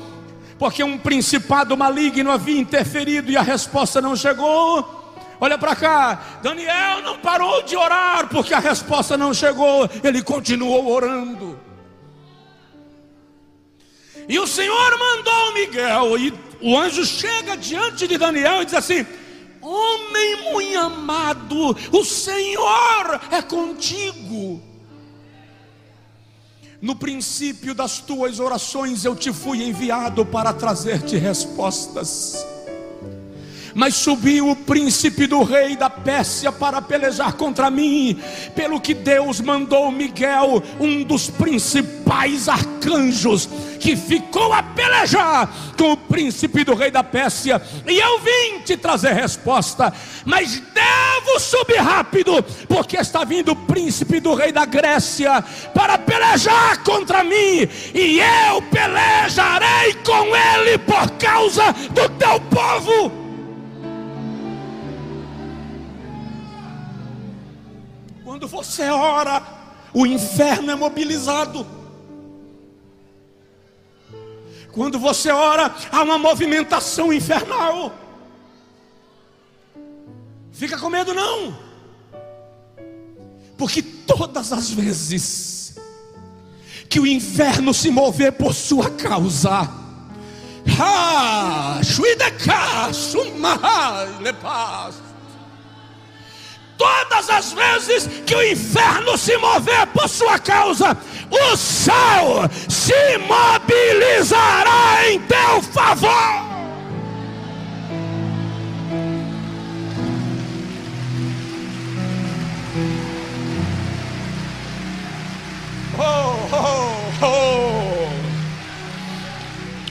porque um principado maligno havia interferido e a resposta não chegou. Olha para cá, Daniel não parou de orar porque a resposta não chegou, ele continuou orando. E o Senhor mandou Miguel, e o anjo chega diante de Daniel e diz assim: homem muito amado, o Senhor é contigo. No princípio das tuas orações eu te fui enviado para trazer-te respostas. Mas subiu o príncipe do rei da Pérsia para pelejar contra mim, pelo que Deus mandou Miguel, um dos principais arcanjos, que ficou a pelejar com o príncipe do rei da Pérsia. E eu vim te trazer resposta, mas devo subir rápido, porque está vindo o príncipe do rei da Grécia para pelejar contra mim, e eu pelejarei com ele por causa do teu povo. Quando você ora, o inferno é mobilizado. Quando você ora, há uma movimentação infernal. Fica com medo não, porque todas as vezes que o inferno se mover por sua causa, Todas as vezes que o inferno se mover por sua causa, o céu se mobilizará em teu favor.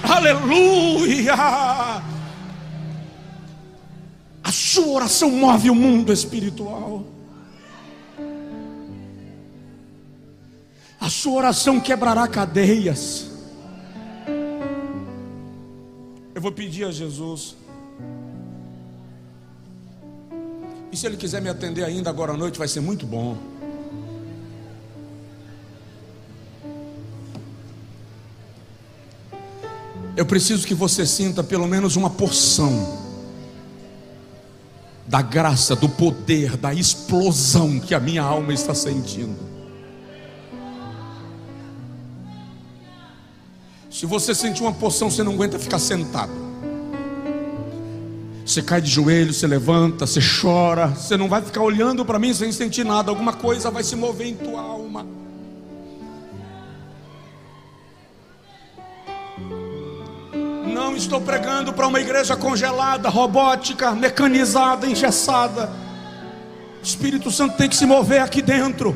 Aleluia! A sua oração move o mundo espiritual. A sua oração quebrará cadeias. Eu vou pedir a Jesus, e se Ele quiser me atender ainda agora à noite, vai ser muito bom. Eu preciso que você sinta pelo menos uma porção da graça, do poder, da explosão que a minha alma está sentindo. Se você sentir uma porção, você não aguenta ficar sentado. Você cai de joelho, você levanta, você chora. Você não vai ficar olhando para mim sem sentir nada. Alguma coisa vai se mover em tua alma. Não estou pregando para uma igreja congelada, robótica, mecanizada, engessada. O Espírito Santo tem que se mover aqui dentro.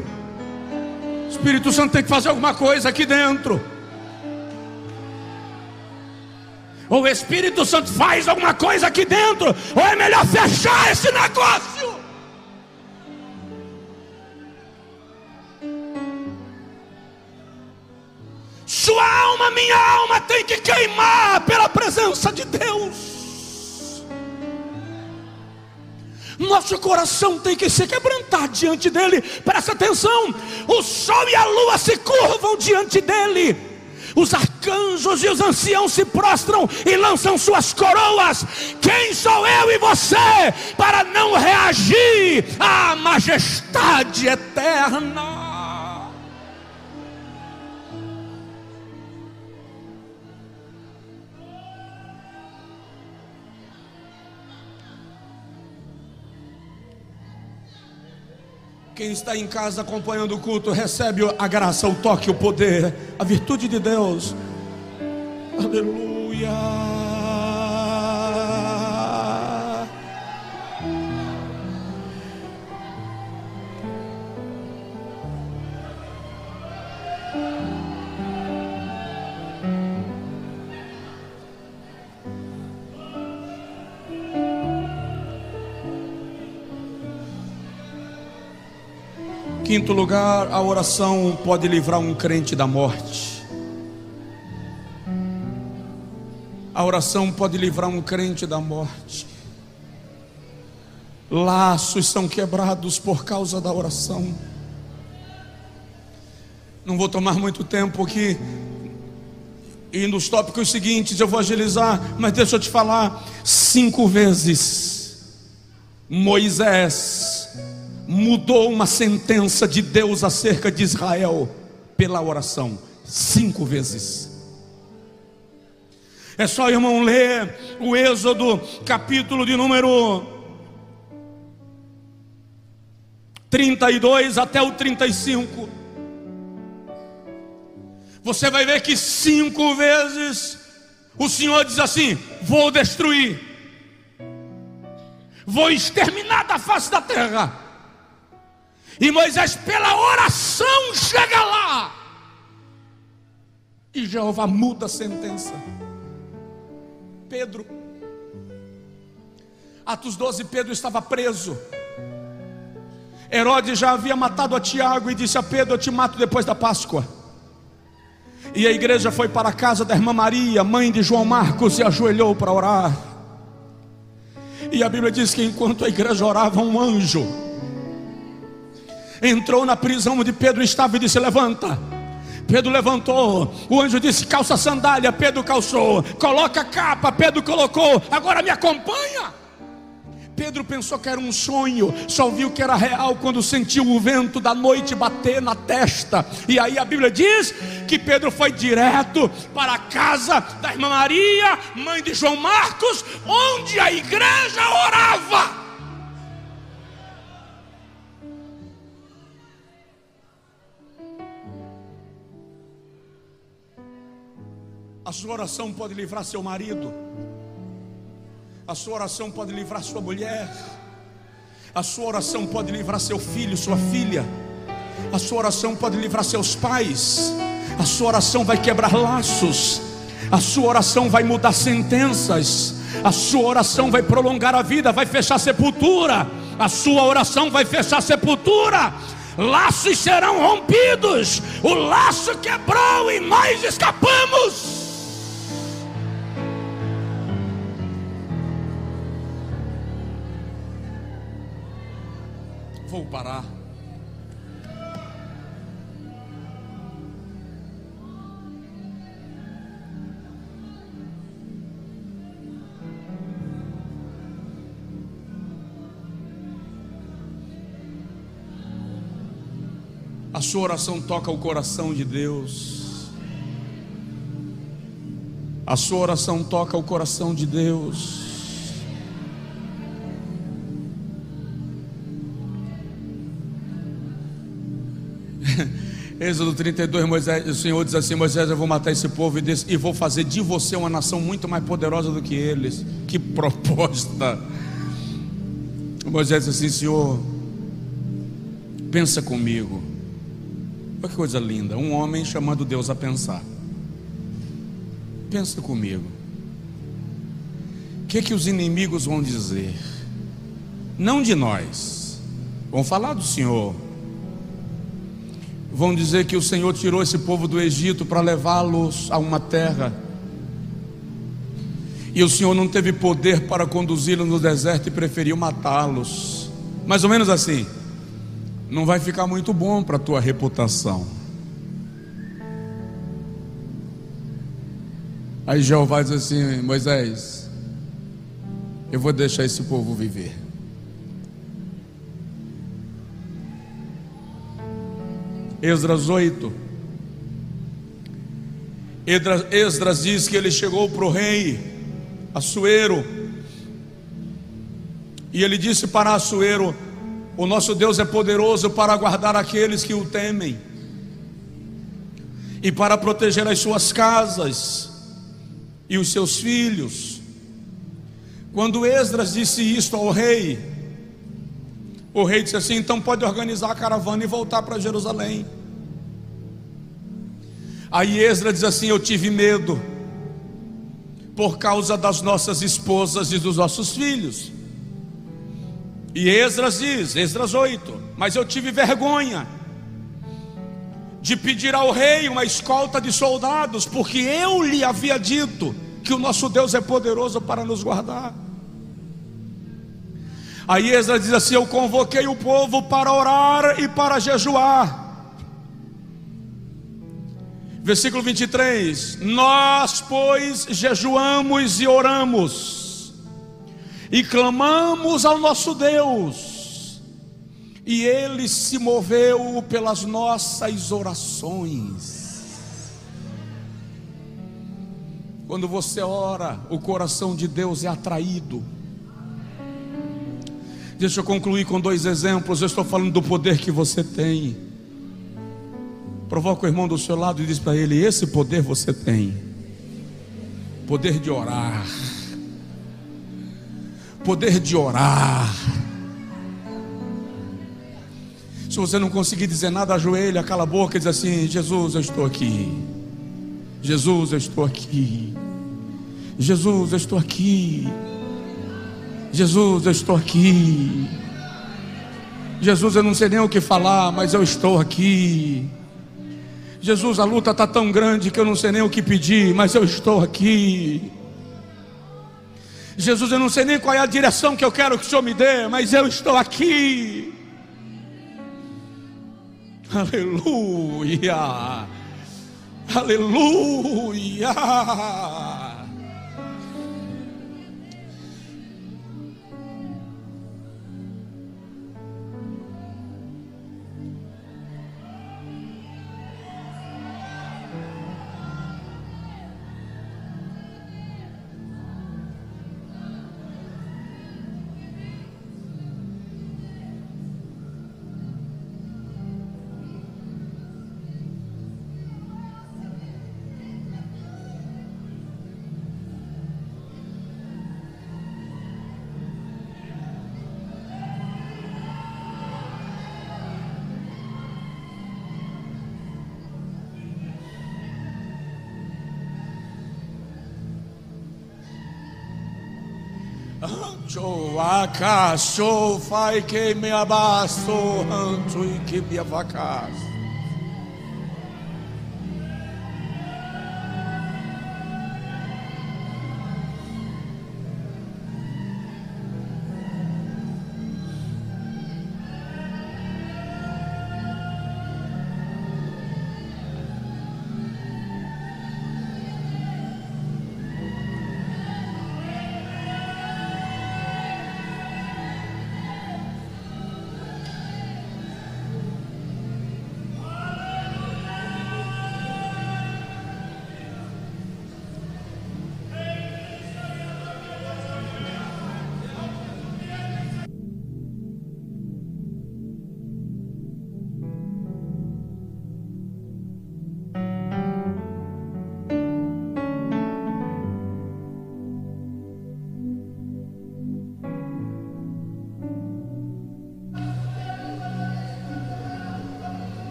O Espírito Santo tem que fazer alguma coisa aqui dentro. Ou o Espírito Santo faz alguma coisa aqui dentro, ou é melhor fechar esse negócio. Sua alma, minha alma tem que queimar pela presença de Deus. Nosso coração tem que se quebrantar diante dele. Presta atenção, o sol e a lua se curvam diante dele. Os arcanjos e os anciãos se prostram e lançam suas coroas. Quem sou eu e você para não reagir à majestade eterna? Quem está em casa acompanhando o culto, recebe a graça, o toque, o poder, a virtude de Deus. Aleluia. Quinto lugar, a oração pode livrar um crente da morte. A oração pode livrar um crente da morte. Laços são quebrados por causa da oração. Não vou tomar muito tempo aqui. E nos tópicos seguintes eu vou agilizar, mas deixa eu te falar. 5 vezes Moisés mudou uma sentença de Deus acerca de Israel pela oração. 5 vezes. É só, irmão, ler o Êxodo, capítulo de número 32 até o 35. Você vai ver que 5 vezes o Senhor diz assim: vou destruir, vou exterminar da face da terra. E Moisés, pela oração, chega lá. E Jeová muda a sentença. Pedro, Atos 12, Pedro estava preso. Herodes já havia matado a Tiago e disse a Pedro: eu te mato depois da Páscoa. E a igreja foi para a casa da irmã Maria, mãe de João Marcos, e ajoelhou para orar. E a Bíblia diz que enquanto a igreja orava, um anjo entrou na prisão onde Pedro estava e disse: levanta. Pedro levantou. O anjo disse: calça a sandália. Pedro calçou. Coloca a capa. Pedro colocou. Agora me acompanha. Pedro pensou que era um sonho, só viu que era real quando sentiu o vento da noite bater na testa. E aí a Bíblia diz que Pedro foi direto para a casa da irmã Maria, mãe de João Marcos, onde a igreja orava. A sua oração pode livrar seu marido, a sua oração pode livrar sua mulher, a sua oração pode livrar seu filho, sua filha, a sua oração pode livrar seus pais, a sua oração vai quebrar laços, a sua oração vai mudar sentenças, a sua oração vai prolongar a vida, vai fechar sepultura, a sua oração vai fechar sepultura, laços serão rompidos, o laço quebrou e nós escapamos. Vou parar. A sua oração toca o coração de Deus. A sua oração toca o coração de Deus. Êxodo 32, Moisés, o Senhor diz assim: Moisés, eu vou matar esse povo e vou fazer de você uma nação muito mais poderosa do que eles. Que proposta! Moisés diz assim: Senhor, pensa comigo. Olha que coisa linda, um homem chamando Deus a pensar. Pensa comigo. O que os inimigos vão dizer? Não de nós, vão falar do Senhor. Vão dizer que o Senhor tirou esse povo do Egito para levá-los a uma terra, e o Senhor não teve poder para conduzi-los no deserto e preferiu matá-los. Mais ou menos assim. Não vai ficar muito bom para a tua reputação. Aí Jeová diz assim: Moisés, eu vou deixar esse povo viver. Esdras 8. Esdras diz que ele chegou para o rei Assuero, e ele disse para Assuero: o nosso Deus é poderoso para guardar aqueles que o temem, e para proteger as suas casas e os seus filhos. Quando Esdras disse isto ao rei, o rei disse assim: então pode organizar a caravana e voltar para Jerusalém. Aí Esdras diz assim: eu tive medo por causa das nossas esposas e dos nossos filhos. E Esdras diz, Esdras 8: mas eu tive vergonha de pedir ao rei uma escolta de soldados, porque eu lhe havia dito que o nosso Deus é poderoso para nos guardar. Aí Esdras diz assim: eu convoquei o povo para orar e para jejuar. Versículo 23: nós, pois, jejuamos e oramos, e clamamos ao nosso Deus, e Ele se moveu pelas nossas orações. Quando você ora, o coração de Deus é atraído. Deixa eu concluir com 2 exemplos. Eu estou falando do poder que você tem. Provoca o irmão do seu lado e diz para ele: esse poder você tem. Poder de orar. Poder de orar. Se você não conseguir dizer nada, ajoelha, cala a boca e diz assim: Jesus, eu estou aqui. Jesus, eu estou aqui. Jesus, eu estou aqui. Jesus, eu estou aqui. Jesus, eu não sei nem o que falar, mas eu estou aqui. Jesus, a luta está tão grande que eu não sei nem o que pedir, mas eu estou aqui. Jesus, eu não sei nem qual é a direção que eu quero que o Senhor me dê, mas eu estou aqui. Aleluia. Aleluia. Ancho acaso fai que me abasto, ancho e que me avacas.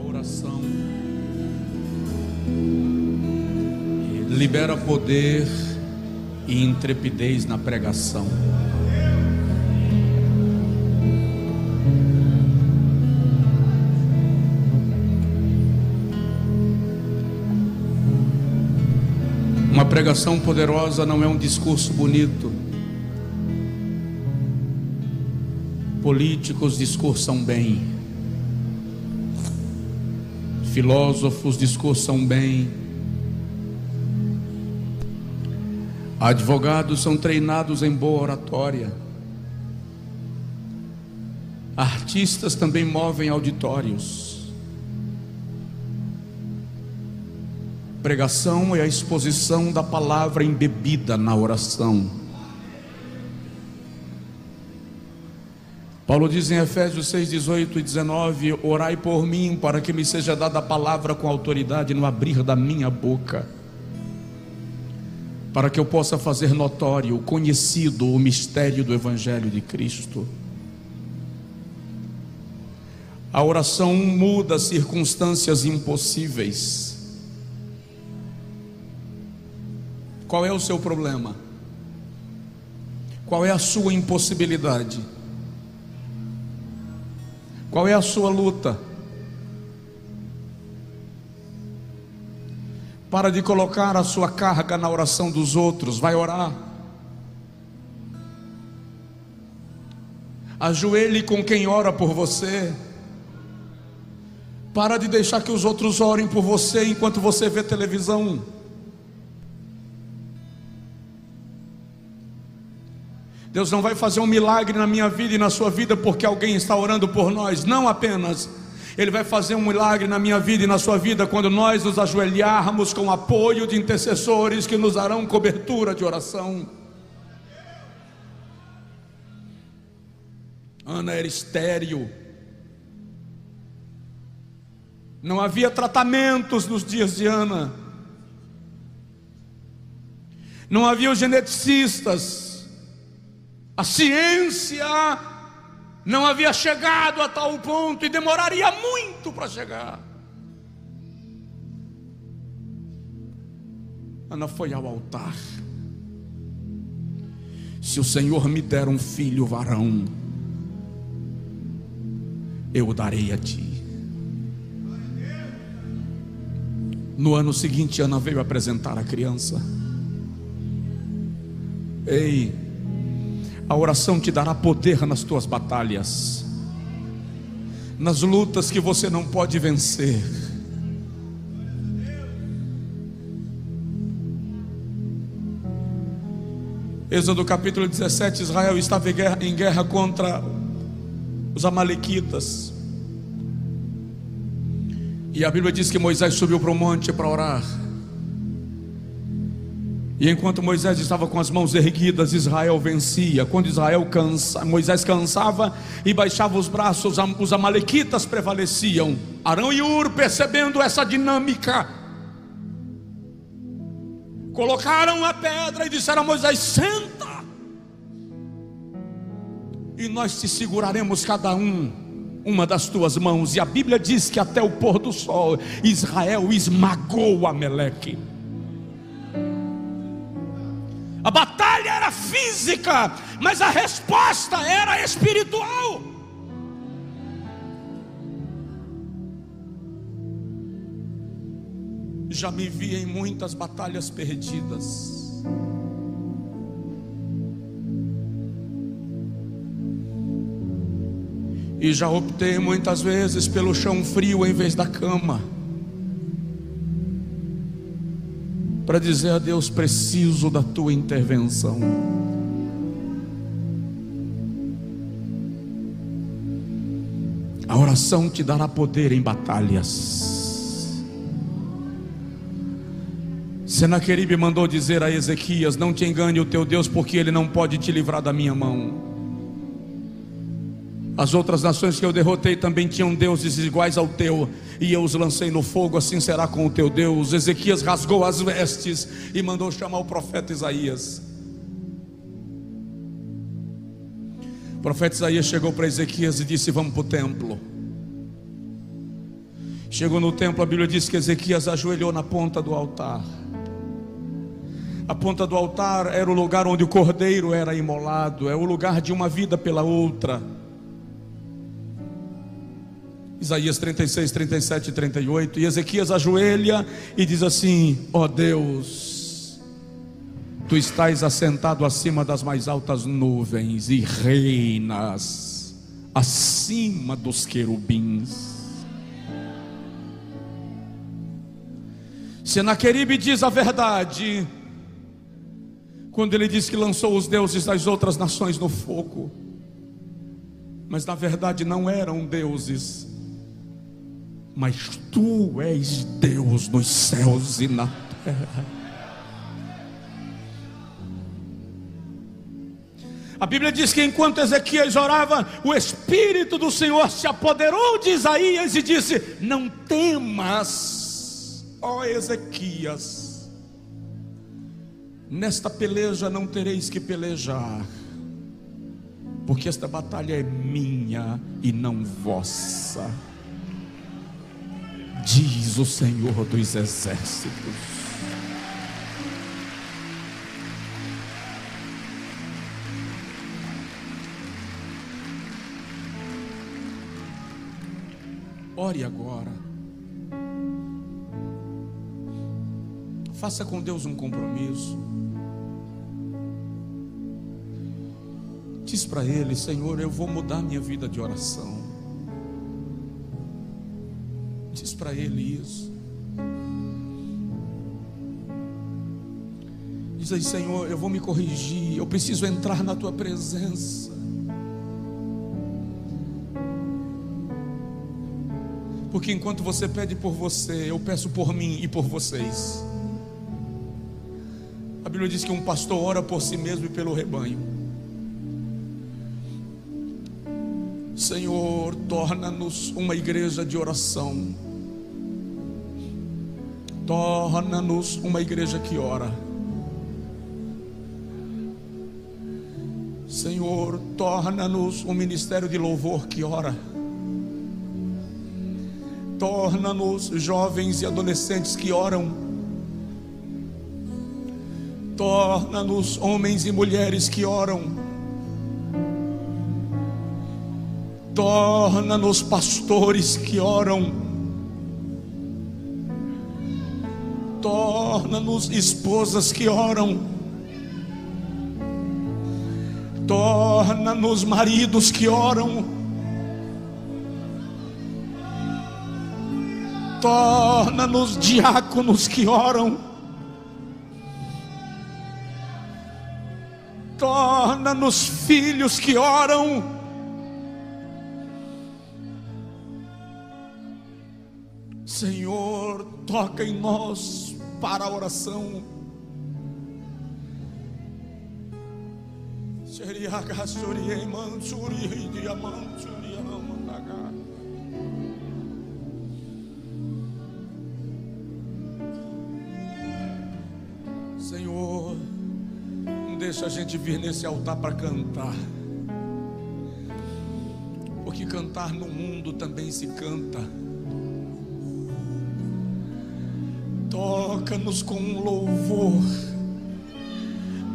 Oração libera poder e intrepidez na pregação. Uma pregação poderosa não é um discurso bonito. Políticos discursam bem, filósofos discursam bem, advogados são treinados em boa oratória, artistas também movem auditórios. Pregação é a exposição da palavra embebida na oração. Paulo diz em Efésios 6, 18 e 19: orai por mim para que me seja dada a palavra com autoridade no abrir da minha boca, para que eu possa fazer notório, conhecido o mistério do Evangelho de Cristo. A oração muda circunstâncias impossíveis. Qual é o seu problema? Qual é a sua impossibilidade? Qual é a sua luta? Para de colocar a sua carga na oração dos outros. Vai orar. Ajoelhe com quem ora por você. Para de deixar que os outros orem por você enquanto você vê televisão. Deus não vai fazer um milagre na minha vida e na sua vida porque alguém está orando por nós. Não apenas. Ele vai fazer um milagre na minha vida e na sua vida quando nós nos ajoelharmos com o apoio de intercessores que nos darão cobertura de oração. Ana era estéril. Não havia tratamentos nos dias de Ana. Não havia os geneticistas. A ciência não havia chegado a tal ponto e demoraria muito para chegar. Ana foi ao altar. Se o Senhor me der um filho varão, eu o darei a ti. No ano seguinte, Ana veio apresentar a criança. Ei, a oração te dará poder nas tuas batalhas, nas lutas que você não pode vencer. Êxodo capítulo 17, Israel estava em guerra contra os amalequitas. E a Bíblia diz que Moisés subiu para o monte para orar. E enquanto Moisés estava com as mãos erguidas, Israel vencia. Quando Moisés cansava e baixava os braços, os amalequitas prevaleciam. Arão e Hur, percebendo essa dinâmica, colocaram a pedra e disseram a Moisés: senta, e nós te seguraremos cada uma das tuas mãos. E a Bíblia diz que até o pôr do sol Israel esmagou Amaleque. A batalha era física, mas a resposta era espiritual. Já me vi em muitas batalhas perdidas. E já optei muitas vezes pelo chão frio em vez da cama, para dizer a Deus: preciso da tua intervenção. A oração te dará poder em batalhas. Senaqueribe mandou dizer a Ezequias: não te engane o teu Deus, porque ele não pode te livrar da minha mão. As outras nações que eu derrotei também tinham deuses iguais ao teu, e eu os lancei no fogo, assim será com o teu Deus. Ezequias rasgou as vestes e mandou chamar o profeta Isaías. O profeta Isaías chegou para Ezequias e disse: vamos para o templo. Chegou no templo, a Bíblia diz que Ezequias ajoelhou na ponta do altar. A ponta do altar era o lugar onde o cordeiro era imolado, é o lugar de uma vida pela outra. Isaías 36, 37 e 38. E Ezequias ajoelha e diz assim: ó Deus, tu estás assentado acima das mais altas nuvens e reinas acima dos querubins. Senaqueribe diz a verdade quando ele diz que lançou os deuses das outras nações no fogo, mas na verdade não eram deuses. Mas tu és Deus nos céus e na terra. A Bíblia diz que enquanto Ezequias orava, o Espírito do Senhor se apoderou de Isaías e disse: não temas, ó Ezequias, nesta peleja não tereis que pelejar, porque esta batalha é minha e não vossa, diz o Senhor dos exércitos. Ore agora. Faça com Deus um compromisso. Diz para Ele: Senhor, eu vou mudar minha vida de oração. Diz para Ele isso. Diz aí: Senhor, eu vou me corrigir, eu preciso entrar na tua presença. Porque enquanto você pede por você, eu peço por mim e por vocês. A Bíblia diz que um pastor ora por si mesmo e pelo rebanho. Senhor, torna-nos uma igreja de oração. Torna-nos uma igreja que ora. Senhor, torna-nos um ministério de louvor que ora. Torna-nos jovens e adolescentes que oram. Torna-nos homens e mulheres que oram. Torna-nos pastores que oram. Torna-nos esposas que oram. Torna-nos maridos que oram. Torna-nos diáconos que oram. Torna-nos filhos que oram. Senhor, toca em nós para a oração. Senhor, não deixa a gente vir nesse altar para cantar, porque cantar no mundo também se canta. Toca-nos com um louvor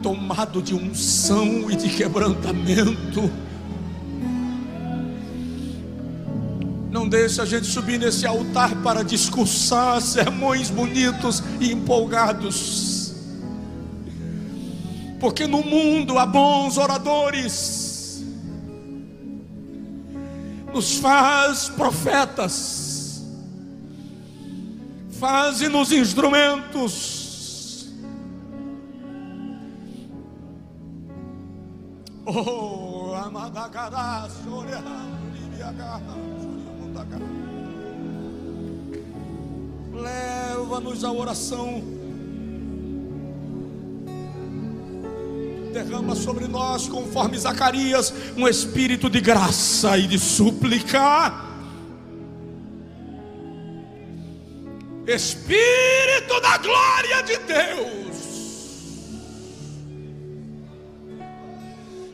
tomado de unção e de quebrantamento. Não deixa a gente subir nesse altar para discursar sermões bonitos e empolgados, porque no mundo há bons oradores. Nos faz profetas, faze-nos instrumentos. Oh, amadagará, leva-nos à oração. Derrama sobre nós, conforme Zacarias, um espírito de graça e de súplica. Espírito da glória de Deus,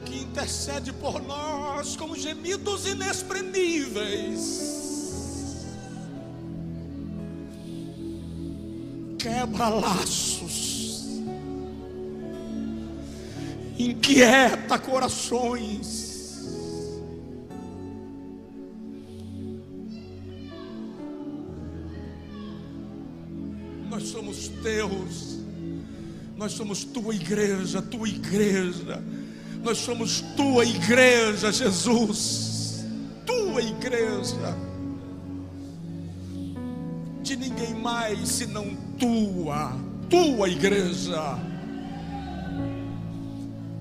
que intercede por nós com gemidos inexprimíveis. Quebra laços, inquieta corações. Nós somos teus, nós somos tua igreja, nós somos tua igreja, Jesus, tua igreja, de ninguém mais senão tua igreja,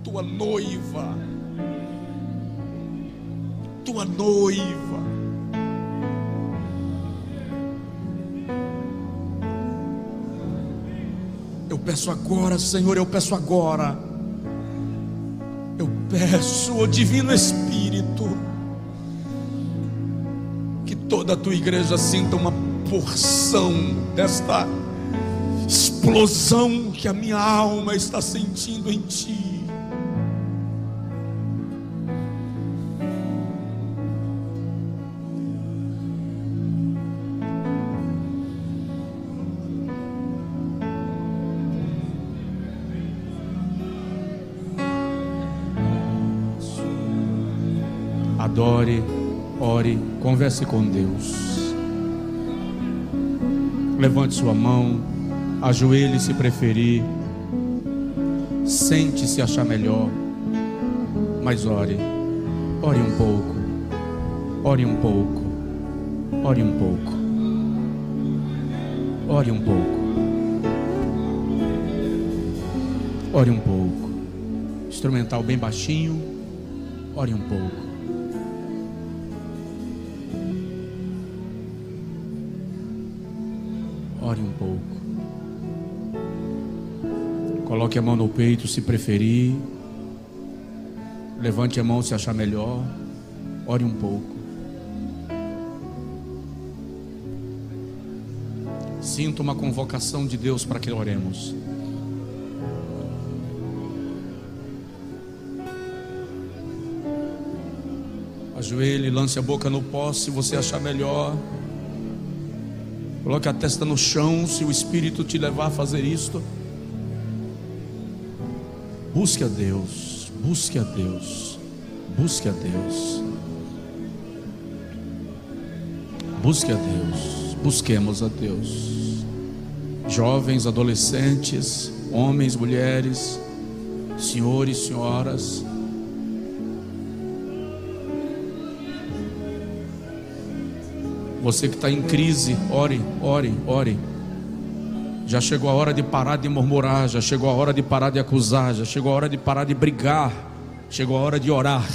tua noiva, tua noiva. Eu peço agora, Senhor, eu peço, ó Divino Espírito, que toda a tua igreja sinta uma porção desta explosão que a minha alma está sentindo em ti. Adore, ore, converse com Deus. Levante sua mão, ajoelhe se preferir, sente se achar melhor, mas ore um pouco, ore um pouco, ore um pouco, ore um pouco, ore um pouco. Instrumental bem baixinho, ore um pouco. Ore um pouco. Coloque a mão no peito se preferir. Levante a mão se achar melhor. Ore um pouco. Sinta uma convocação de Deus para que oremos. Ajoelhe, lance a boca no pó se você achar melhor. Coloque a testa no chão se o Espírito te levar a fazer isto. Busque a Deus, busque a Deus, busque a Deus, busque a Deus, busquemos a Deus. Jovens, adolescentes, homens, mulheres, senhores, senhoras, você que está em crise, ore, ore, ore. Já chegou a hora de parar de murmurar, já chegou a hora de parar de acusar, já chegou a hora de parar de brigar, chegou a hora de orar.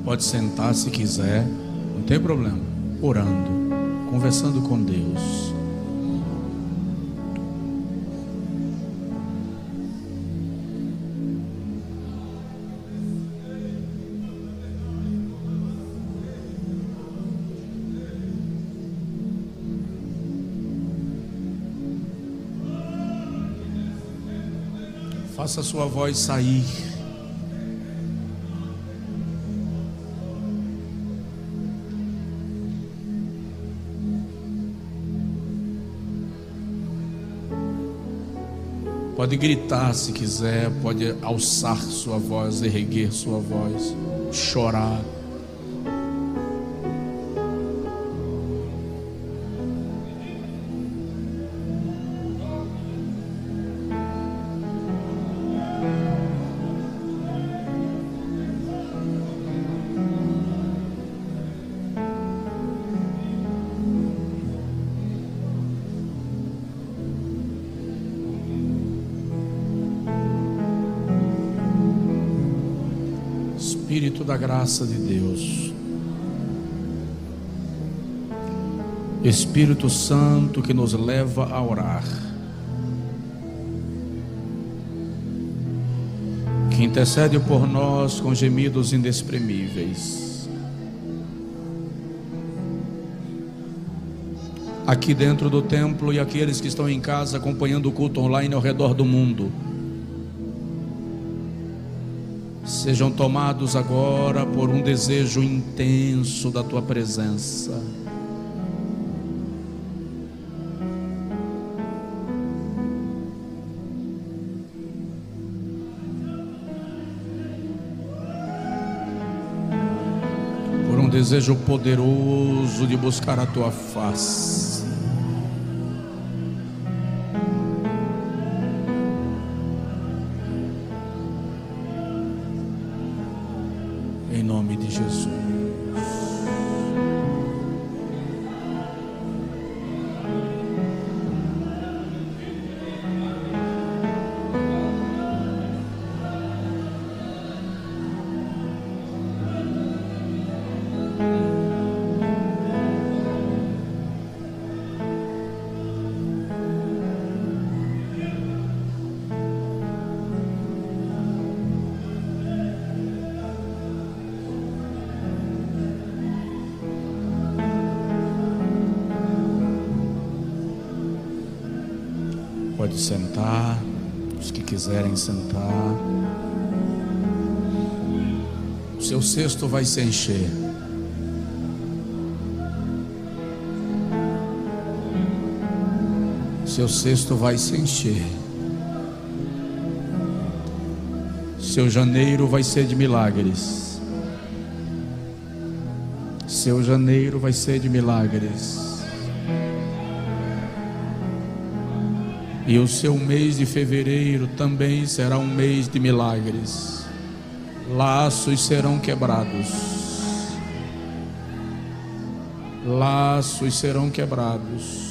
Pode sentar se quiser, não tem problema. Orando, conversando com Deus. Faça a sua voz sair. Pode gritar se quiser, pode alçar sua voz, erguer sua voz, chorar. Espírito da graça de Deus, Espírito Santo que nos leva a orar, que intercede por nós com gemidos inexprimíveis. Aqui dentro do templo e aqueles que estão em casa acompanhando o culto online ao redor do mundo, sejam tomados agora por um desejo intenso da tua presença. Por um desejo poderoso de buscar a tua face. Em nome de Jesus. Pode sentar, os que quiserem sentar. O seu cesto vai se encher. Seu cesto vai se encher. Seu janeiro vai ser de milagres. Seu janeiro vai ser de milagres. E o seu mês de fevereiro também será um mês de milagres. Laços serão quebrados. Laços serão quebrados.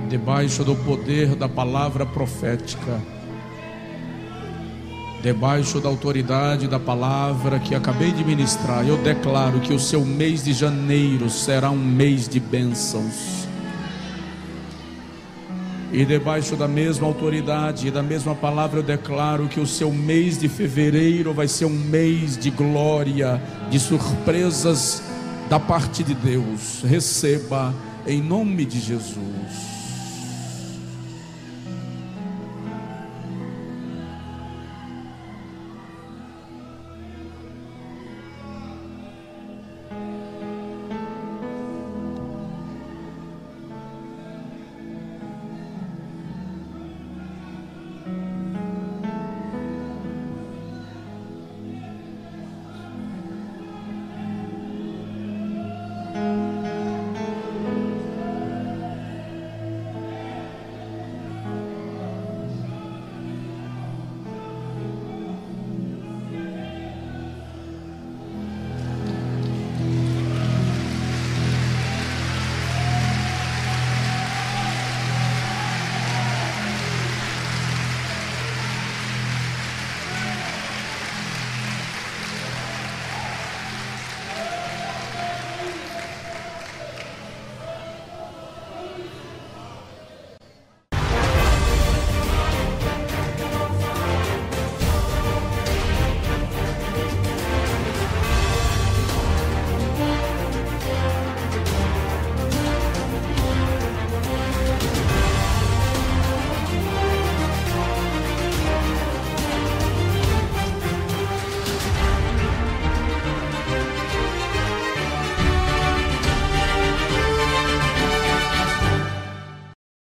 Debaixo do poder da palavra profética, debaixo da autoridade da palavra que acabei de ministrar, eu declaro que o seu mês de janeiro será um mês de bênçãos. E debaixo da mesma autoridade e da mesma palavra eu declaro que o seu mês de fevereiro vai ser um mês de glória, de surpresas da parte de Deus. Receba em nome de Jesus.